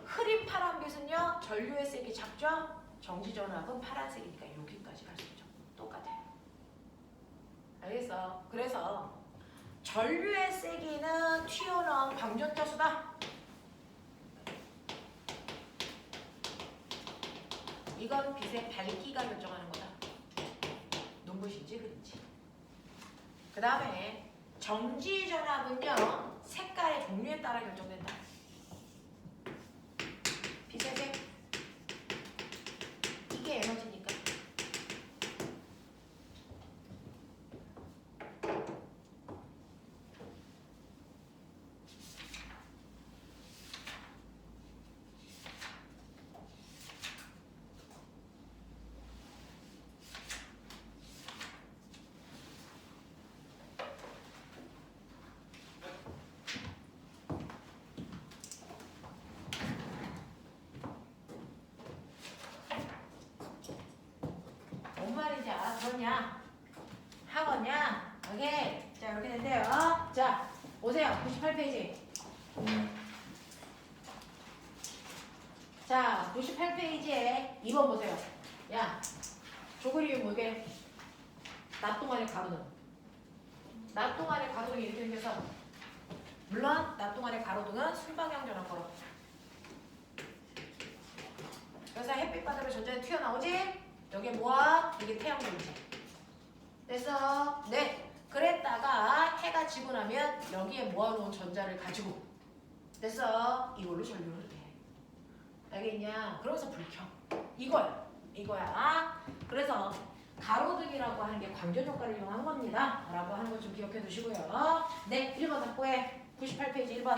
A: 흐린 파란빛은요. 전류의 색이 작죠. 정지전압은 파란색이니까 여기까지 갈 수 있죠. 똑같아요. 알겠어. 그래서 전류의 세기는 튀어나온 광전자수다. 이건 빛의 밝기가 결정하는 거다. 눈부신지 흐린지. 그 다음에 정지전압은요. 색깔의 종류에 따라 결정된다. 빛의 색. 이게 에너지니까. 뭔 말인지 알아들었냐? 하겠냐? 오케이. 자, 이렇게 된대요. 자, 오세요. 98페이지. 자, 98페이지에 2번 보세요. 야, 조그림이 뭐게? 낮 동안의 가로등. 낮 동안의 가로등이 이렇게 생겨서 물론 낮 동안의 가로등은 순방향 전압거로. 그래서 햇빛 받으면 전자에 튀어나오지? 여기 뭐야? 이게 태양광이지. 그래서 네. 그랬다가 해가 지고 나면 여기에 모아놓은 전자를 가지고 그래서 이걸로 전류를 해. 알겠냐? 그러면서 불 켜. 이거야. 이거야. 그래서 가로등이라고 하는 게 광전 효과를 이용한 겁니다. 라고 하는 거 좀 기억해 두시고요. 네. 1번 답고해. 98페이지 1번.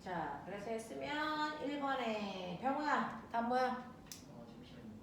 A: 자, 그래서 했으면 1번에 병우야, 답 뭐야?
B: 잠시만요.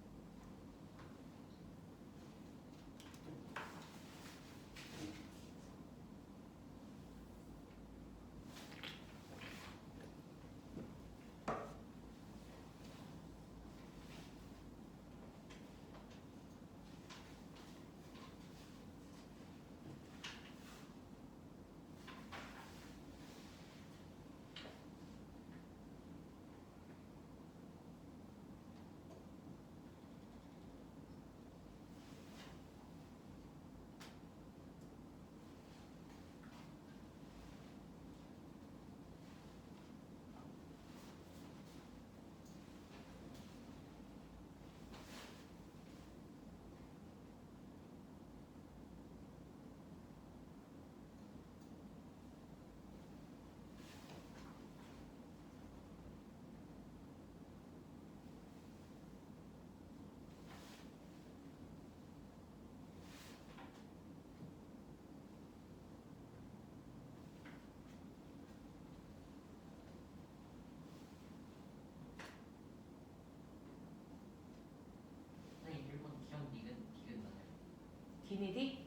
A: 인피니티?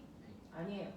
A: 아니에요.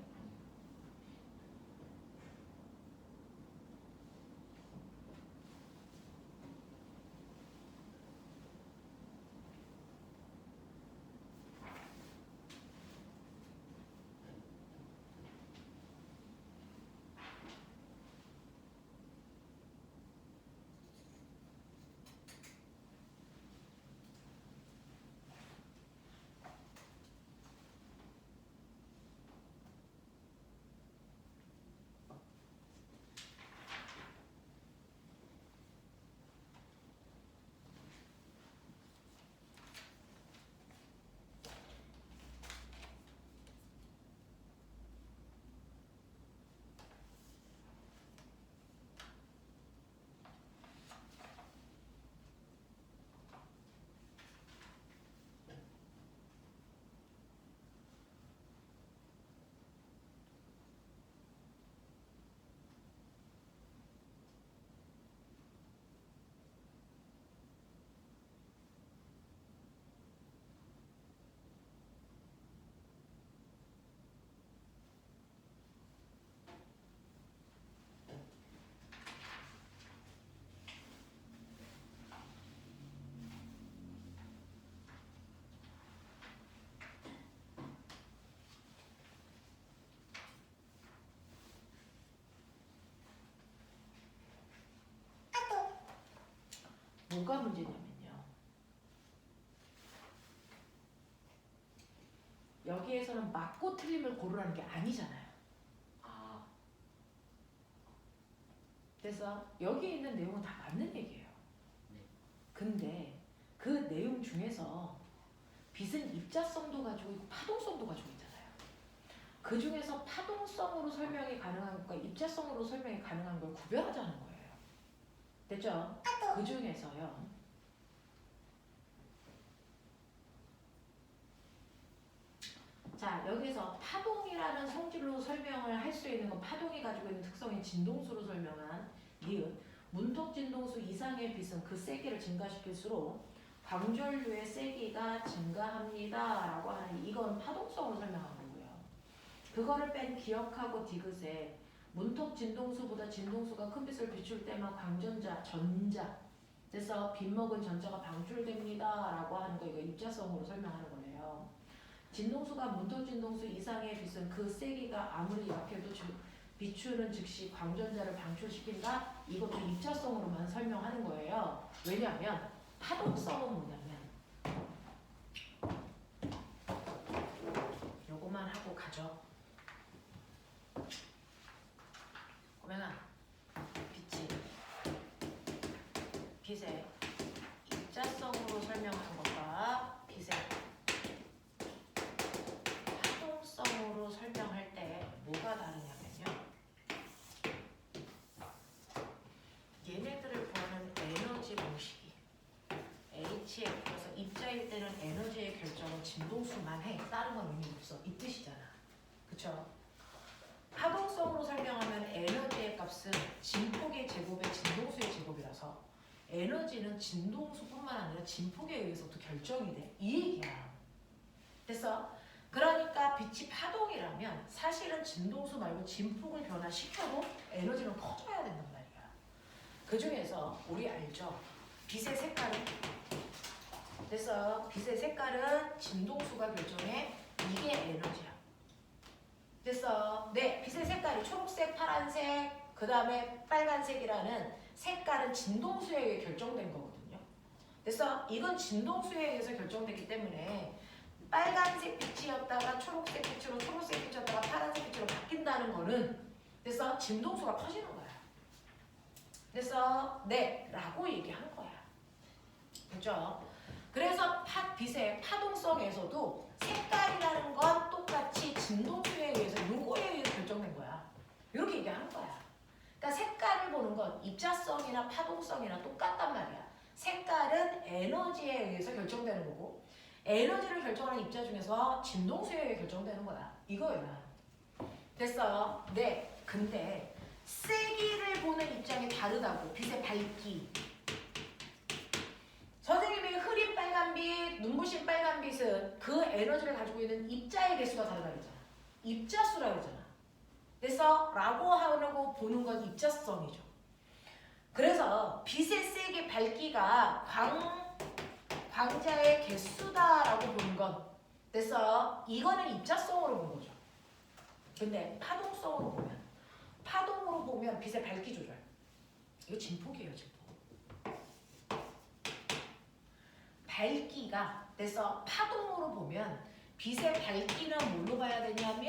A: 뭐가 문제냐면요. 여기에서는 맞고 틀림을 고르라는 게 아니잖아요.
B: 아,
A: 그래서 여기 있는 내용은 다 맞는 얘기예요.
B: 네.
A: 근데 그 내용 중에서 빛은 입자성도 가지고 있고 파동성도 가지고 있잖아요. 그 중에서 파동성으로 설명이 가능한 것과 입자성으로 설명이 가능한 걸 구별하자는 거예요. 됐죠? 그 중에서요. 자, 여기서 파동이라는 성질로 설명을 할 수 있는 건 파동이 가지고 있는 특성인 진동수로 설명한 니은 문톡 진동수 이상의 빛은 그 세기를 증가시킬수록 광전류의 세기가 증가합니다 라고 하는 이건 파동성으로 설명한 거고요. 그거를 뺀 기억하고 디귿에 문톡 진동수보다 진동수가 큰 빛을 비출 때만 광전자, 전자 그래서 빛 먹은 전자가 방출됩니다 라고 하는 거 이거 입자성으로 설명하는 거예요. 진동수가 문톡 진동수 이상의 빛은 그 세기가 아무리 약해도 비추는 즉시 광전자를 방출시킨다? 이것도 입자성으로만 설명하는 거예요. 왜냐하면 파동성은 뭐냐면 요거만 하고 가죠. 그러면 빛의 입자성으로 설명한 것과 빛의 파동성으로 설명할 때 뭐가 다르냐면요. 얘네들을 구하는 에너지 공식이 H에서 입자일 때는 에너지의 결정은 진동수만 해. 다른 건 의미 없어. 이 뜻이잖아. 그쵸? 파동성으로 설명하면 에너지의 값은 진폭의 제곱의 진동수의 제곱이라서 에너지는 진동수뿐만 아니라 진폭에 의해서도 결정이 돼. 이 얘기야. 됐어? 그러니까 빛이 파동이라면 사실은 진동수 말고 진폭을 변화시켜도 에너지는 커져야 된단 말이야. 그 중에서 우리 알죠? 빛의 색깔은 그래서 빛의 색깔은 진동수가 결정해. 이게 에너지야. 됐어? 네, 빛의 색깔이 초록색, 파란색, 그 다음에 빨간색이라는 색깔은 진동수에 의해 결정된 거거든요. 됐어? 이건 진동수에 의해서 결정되기 때문에 빨간색 빛이었다가 초록색 빛으로, 초록색 빛이었다가 파란색 빛으로 바뀐다는 거는 됐어? 진동수가 커지는 거야. 됐어? 네, 라고 얘기한 거야. 그죠? 그래서 빛의 파동성에서도 색깔이라는 건 똑같이 진동수에 의해서 요거에 의해서 결정된 거야. 이렇게 얘기하는 거야. 그러니까 색깔을 보는 건 입자성이나 파동성이나 똑같단 말이야. 색깔은 에너지에 의해서 결정되는 거고 에너지를 결정하는 입자 중에서 진동수에 의해 결정되는 거야. 이거야. 됐어요? 네. 근데 세기를 보는 입장이 다르다고. 빛의 밝기. 선생님이 흐린 빨간빛, 눈부신 빨간빛은 그 에너지를 가지고 있는 입자의 개수가 다르다 그랬잖아. 입자수라고 그러잖아. 그래서 라고 하고 보는 건 입자성이죠. 그래서 빛의 세기 밝기가 광자의 개수다라고 보는 건 그래서 이거는 입자성으로 보는 거죠. 근데 파동으로 보면 빛의 밝기 조절. 이거 진폭이에요, 진폭. 밝기가 그래서 파동으로 보면 빛의 밝기는 뭘로 봐야 되냐면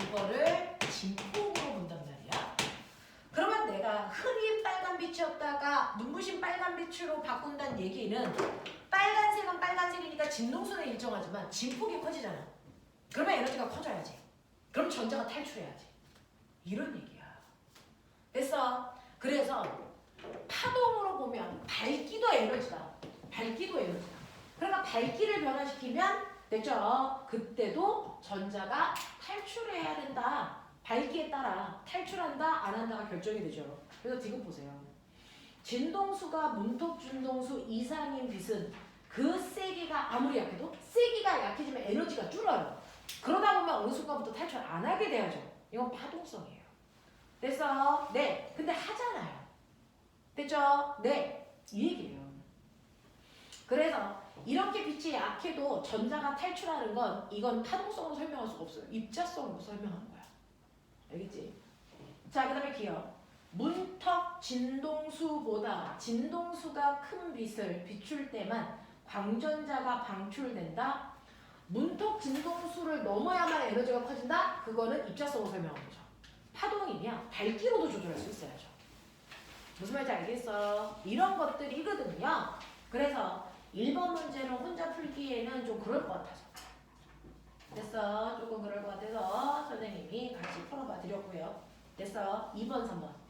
A: 이거를 진폭으로 본단 말이야. 그러면 내가 흔히 빨간 빛이었다가 눈부신 빨간 빛으로 바꾼다는 얘기는 빨간색은 빨간색이니까 진동수는 일정하지만 진폭이 커지잖아. 그러면 에너지가 커져야지. 그럼 전자가 탈출해야지. 이런 얘기야. 그래서 파동으로 보면 밝기도 에너지다. 그러니까 밝기를 변화시키면 됐죠? 그때도 전자가 탈출해야 된다. 밝기에 따라 탈출한다 안 한다가 결정이 되죠. 그래서 지금 보세요. 진동수가 문톡 진동수 이상인 빛은 그 세기가 아무리 약해도 세기가 약해지면 에너지가 줄어요. 그러다 보면 어느 순간부터 탈출 안 하게 돼야죠. 이건 파동성이에요. 됐어? 네. 근데 하잖아요. 됐죠? 네. 이 얘기예요. 그래서 이렇게 빛이 약해도 전자가 탈출하는 건 이건 파동성으로 설명할 수가 없어요. 입자성으로 설명하는 거야. 알겠지? 자, 그 다음에 기억. 문턱 진동수보다 진동수가 큰 빛을 비출 때만 광전자가 방출된다. 문턱 진동수를 넘어야만 에너지가 커진다? 그거는 입자성으로 설명하는 거죠. 파동이면 밝기로도 조절할 수 있어야죠. 무슨 말인지 알겠어? 이런 것들이거든요. 그래서 1번 문제는 혼자 풀기에는 좀 그럴 것 같아서. 됐어? 조금 그럴 것 같아서 선생님이 같이 풀어봐 드렸고요. 됐어? 2번, 3번.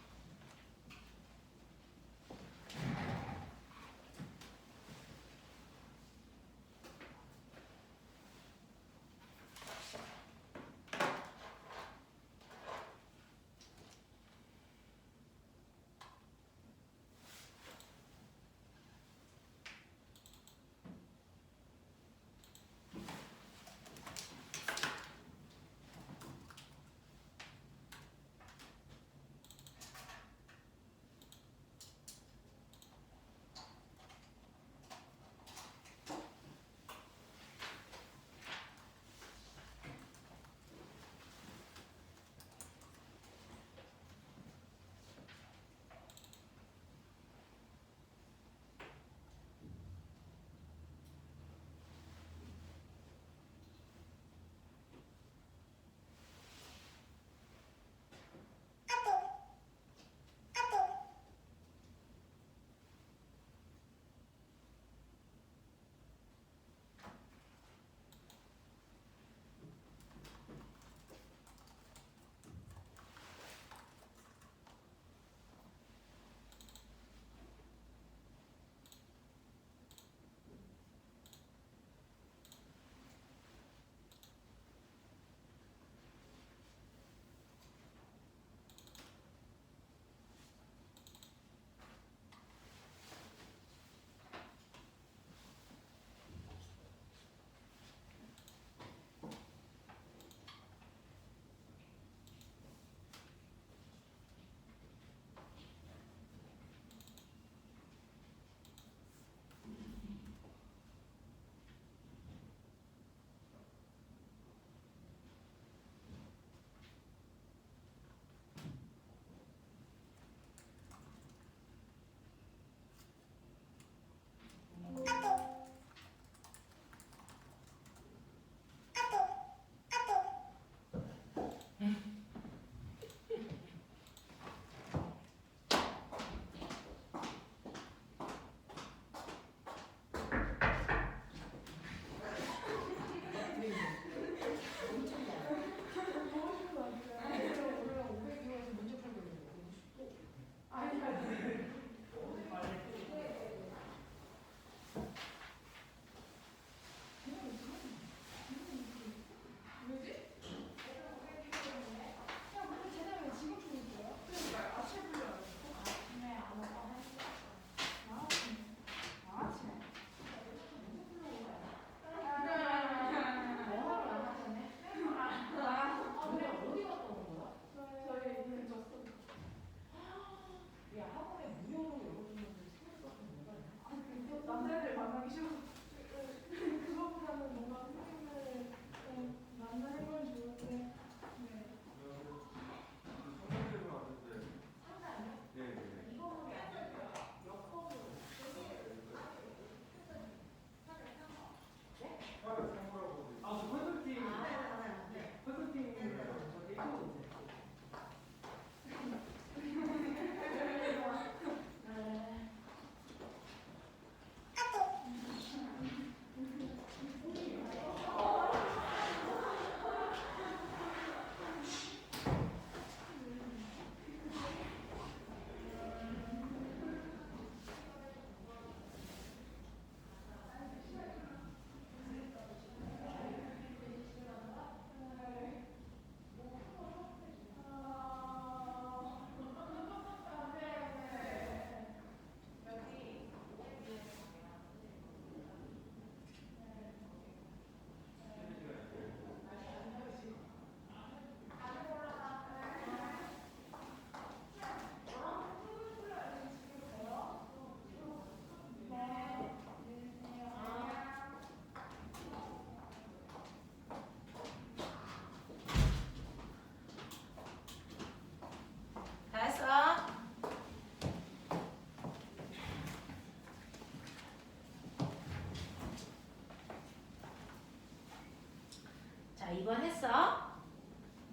A: 자, 2번 했어?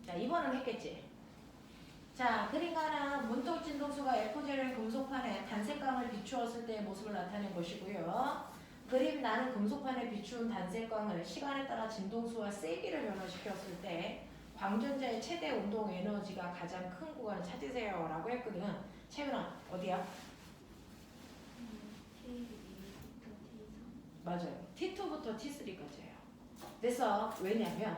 A: 자, 2번은 했겠지? 자, 그림과는 문톡 진동수가 F0의 금속판에 단색광을 비추었을 때의 모습을 나타낸 것이고요. 그림 나는 금속판에 비추은 단색광을 시간에 따라 진동수와 세기를 변화시켰을 때 광전자의 최대 운동 에너지가 가장 큰 구간을 찾으세요 라고 했거든. 채윤아, 어디야? 맞아요. T2부터 T3까지예요. 그래서 왜냐면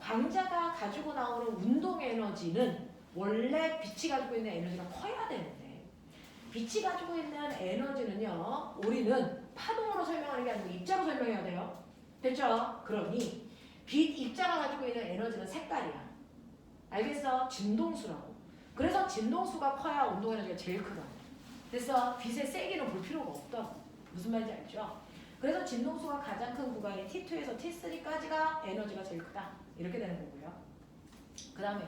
A: 광자가 가지고 나오는 운동 에너지는 원래 빛이 가지고 있는 에너지가 커야 되는데 빛이 가지고 있는 에너지는요 우리는 파동으로 설명하는 게 아니고 입자로 설명해야 돼요. 됐죠? 그러니 빛 입자가 가지고 있는 에너지는 색깔이야. 알겠어? 진동수라고. 그래서 진동수가 커야 운동 에너지가 제일 크다. 그래서 빛의 세기는 볼 필요가 없다고. 무슨 말인지 알죠? 그래서 진동수가 가장 큰 구간이 T2에서 T3까지가 에너지가 제일 크다. 이렇게 되는 거고요. 그 다음에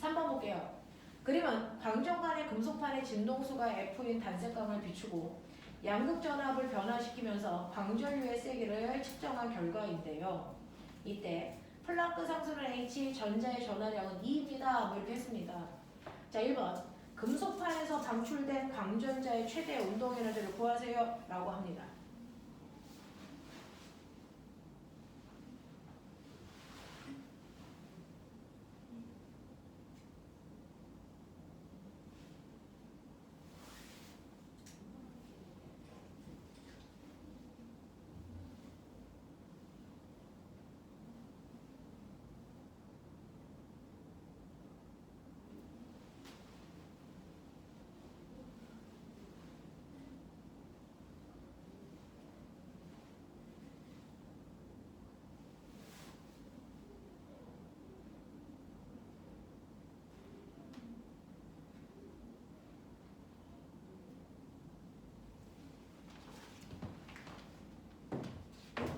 A: 3번 볼게요. 그림은 광전간의 금속판의 진동수가 F인 단색광을 비추고 양극전압을 변화시키면서 광전류의 세기를 측정한 결과인데요. 이때 플랑크 상수는 H, 전자의 전하량은 2입니다. 뭐 이렇게 했습니다. 자, 1번. 금속판에서 방출된 광전자의 최대 운동 에너지를 구하세요. 라고 합니다.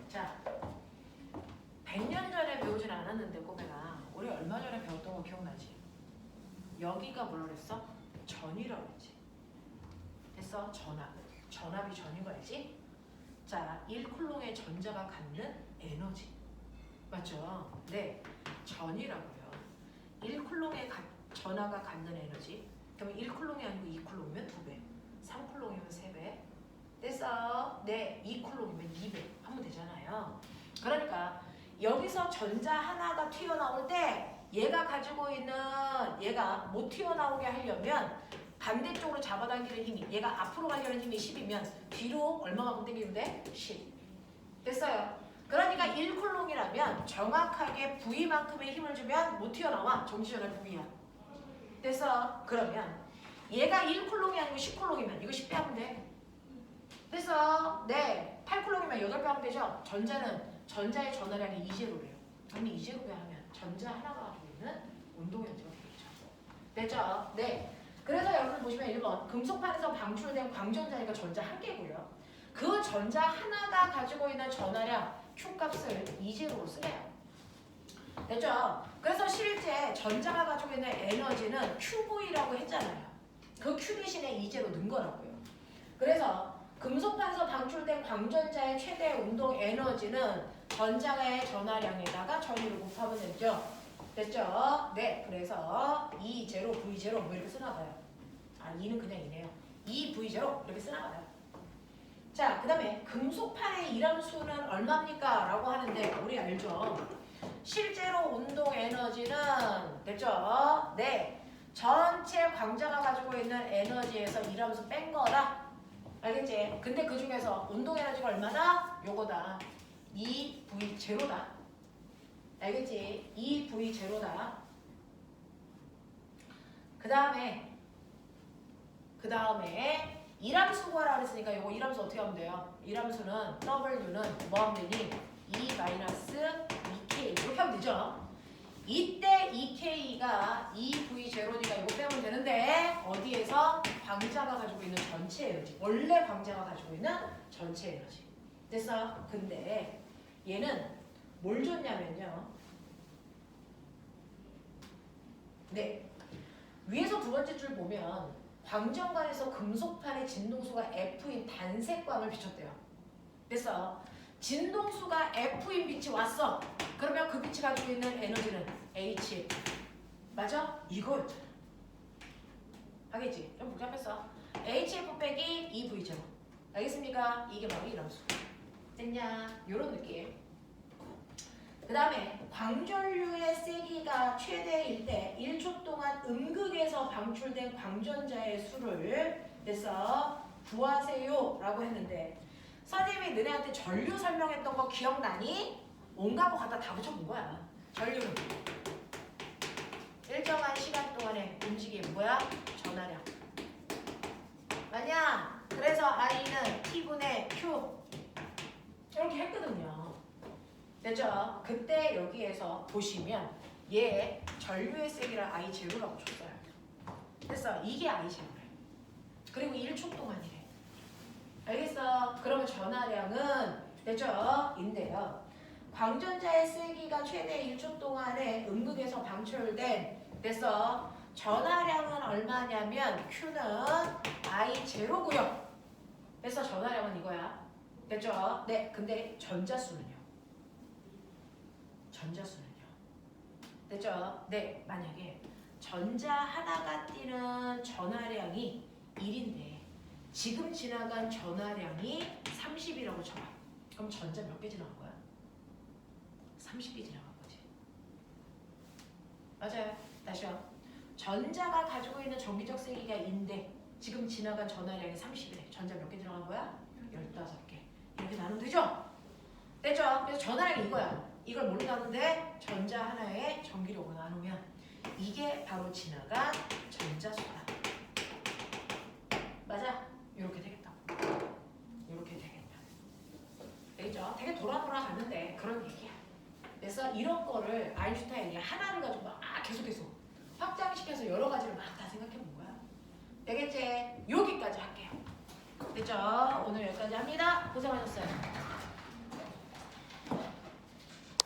A: 자, 100년 전에 배우진 않았는데 꼬매가 우리 얼마 전에 배웠던 거 기억나지? 여기가 뭐라 그랬어? 전이라고 그랬지. 됐어? 전압. 전압이 전인 거 알지? 자, 1쿨롱의 전자가 갖는 에너지. 맞죠? 네, 전이라고요. 1쿨롱의 전하가 갖는 에너지. 그러면 1쿨롱이 아니고 2쿨롱이면 2배, 3쿨롱이면 3배. 됐어? 네, 2쿨롱이면 2배 하면 되잖아요. 그러니까 여기서 전자 하나가 튀어나올 때 얘가 가지고 있는 얘가 못 튀어나오게 하려면 반대쪽으로 잡아당기는 힘이 얘가 앞으로 가려는 힘이 10이면 뒤로 얼마만큼 당기면 돼? 10. 됐어요? 그러니까 1쿨롱이라면 정확하게 V만큼의 힘을 주면 못 튀어나와. 정지전압 V야. 됐어? 그러면 얘가 1쿨롱이 아니고 10쿨롱이면 이거 10배 하면 돼. 됐어? 네. 8쿨롱이면 8배 하면 되죠? 전자의 전하량이 2제로래요. 아니 2제로배 하면 전자 하나가 가지고 있는 운동 에너지가 되겠죠. 됐죠? 네. 그래서 여러분 보시면 1번 금속판에서 방출된 광전자니까 전자 한 개고요. 그 전자 하나가 가지고 있는 전하량 Q값을 2제로로 쓰래요. 됐죠? 그래서 실제 전자가 가지고 있는 에너지는 QV라고 했잖아요. 그 Q 대신에 2제로 넣은 거라고요. 그래서 금속판에서 방출된 광전자의 최대 운동 에너지는 전자의 전하량에다가 전위를 곱하면 되죠. 됐죠? 네. 그래서 2제로, V0 뭐 이렇게 쓰나봐요. 아, 2는 그냥 2네요. 2V0 이렇게 쓰나봐요. 자, 그 다음에 금속판의 일함수는 얼마입니까? 라고 하는데 우리 알죠? 실제로 운동 에너지는 됐죠? 네. 전체 광자가 가지고 있는 에너지에서 일함수 뺀 거다. 알겠지? 근데 그 중에서 운동 에너지가 얼마나? 요거다. 2V0다. 알겠지? 2V0다. 그 다음에 일함수 구하라 그랬으니까 요거 일함수 어떻게 하면 돼요? 일함수는 W는 뭐 하면 되니? 2-2K 이렇게 하면 되죠? 이때 2K가 2V0니까 이거 빼면 되는데 어디에서? 광자가 가지고 있는 전체 에너지. 원래 광자가 가지고 있는 전체 에너지. 됐어? 근데 얘는 뭘 줬냐면요. 네. 위에서 두 번째 줄 보면 광전관에서 금속판의 진동수가 F인 단색광을 비췄대요. 됐어? 진동수가 F인 빛이 왔어. 그러면 그 빛이 가지고 있는 에너지는 HF. 맞아? 이거였잖아. 알겠지? 좀 복잡했어. HF 빼기 2V0. 알겠습니까? 이게 바로 이람수. 됐냐? 요런 느낌. 그 다음에 광전류의 세기가 최대일 때 1초 동안 음극에서 방출된 광전자의 수를 그래서 구하세요 라고 했는데 선생님이 너네한테 전류 설명했던 거 기억나니? 온갖 거 갖다 다 붙여본 거야. 전류는 일정한 시간 동안의 움직임 뭐야? 전하량. 맞냐? 그래서 I는 T분의 Q 이렇게 했거든요. 됐죠? 그때 여기에서 보시면 얘 전류의 세기를 I0라고 줬어요. 그래서 이게 I0래. 그리고 1초 동안이래. 알겠어? 그러면 전하량은 됐죠? 인데요. 광전자의 세기가 최대 1초 동안에 음극에서 방출된 그래서 전하량은 얼마냐면 Q는 I0고요. 그래서 전하량은 이거야. 됐죠? 네, 근데 전자수는요? 전자수는요? 됐죠? 네, 만약에 전자 하나가 띠는 전하량이 1인데 지금 지나간 전하량이 30이라고 쳐봐. 그럼 전자 몇 개 지나간 거야? 30개 지나간 거지. 맞아요. 다시요. 전자가 가지고 있는 전기적 세기가 2인데 지금 지나간 전하량이 30이래. 전자 몇 개 들어간 거야? 15개. 이렇게 나누면 되죠? 됐죠? 그래서 전하량이 이거야. 이걸 뭘로 나누는데? 전자 하나의 전기력으로 나누면 이게 바로 지나간 전자수다. 맞아? 이렇게 되겠다. 이렇게 되겠다. 되겠죠? 되게 돌아 가는데 그런 얘기야. 그래서 이런 거를 아인슈타인이 하나를 가지고 막 계속 확장시켜서 여러 가지를 막 다 생각해 본 거야. 되겠지? 여기까지 할게요. 됐죠? 오늘 여기까지 합니다. 고생하셨어요.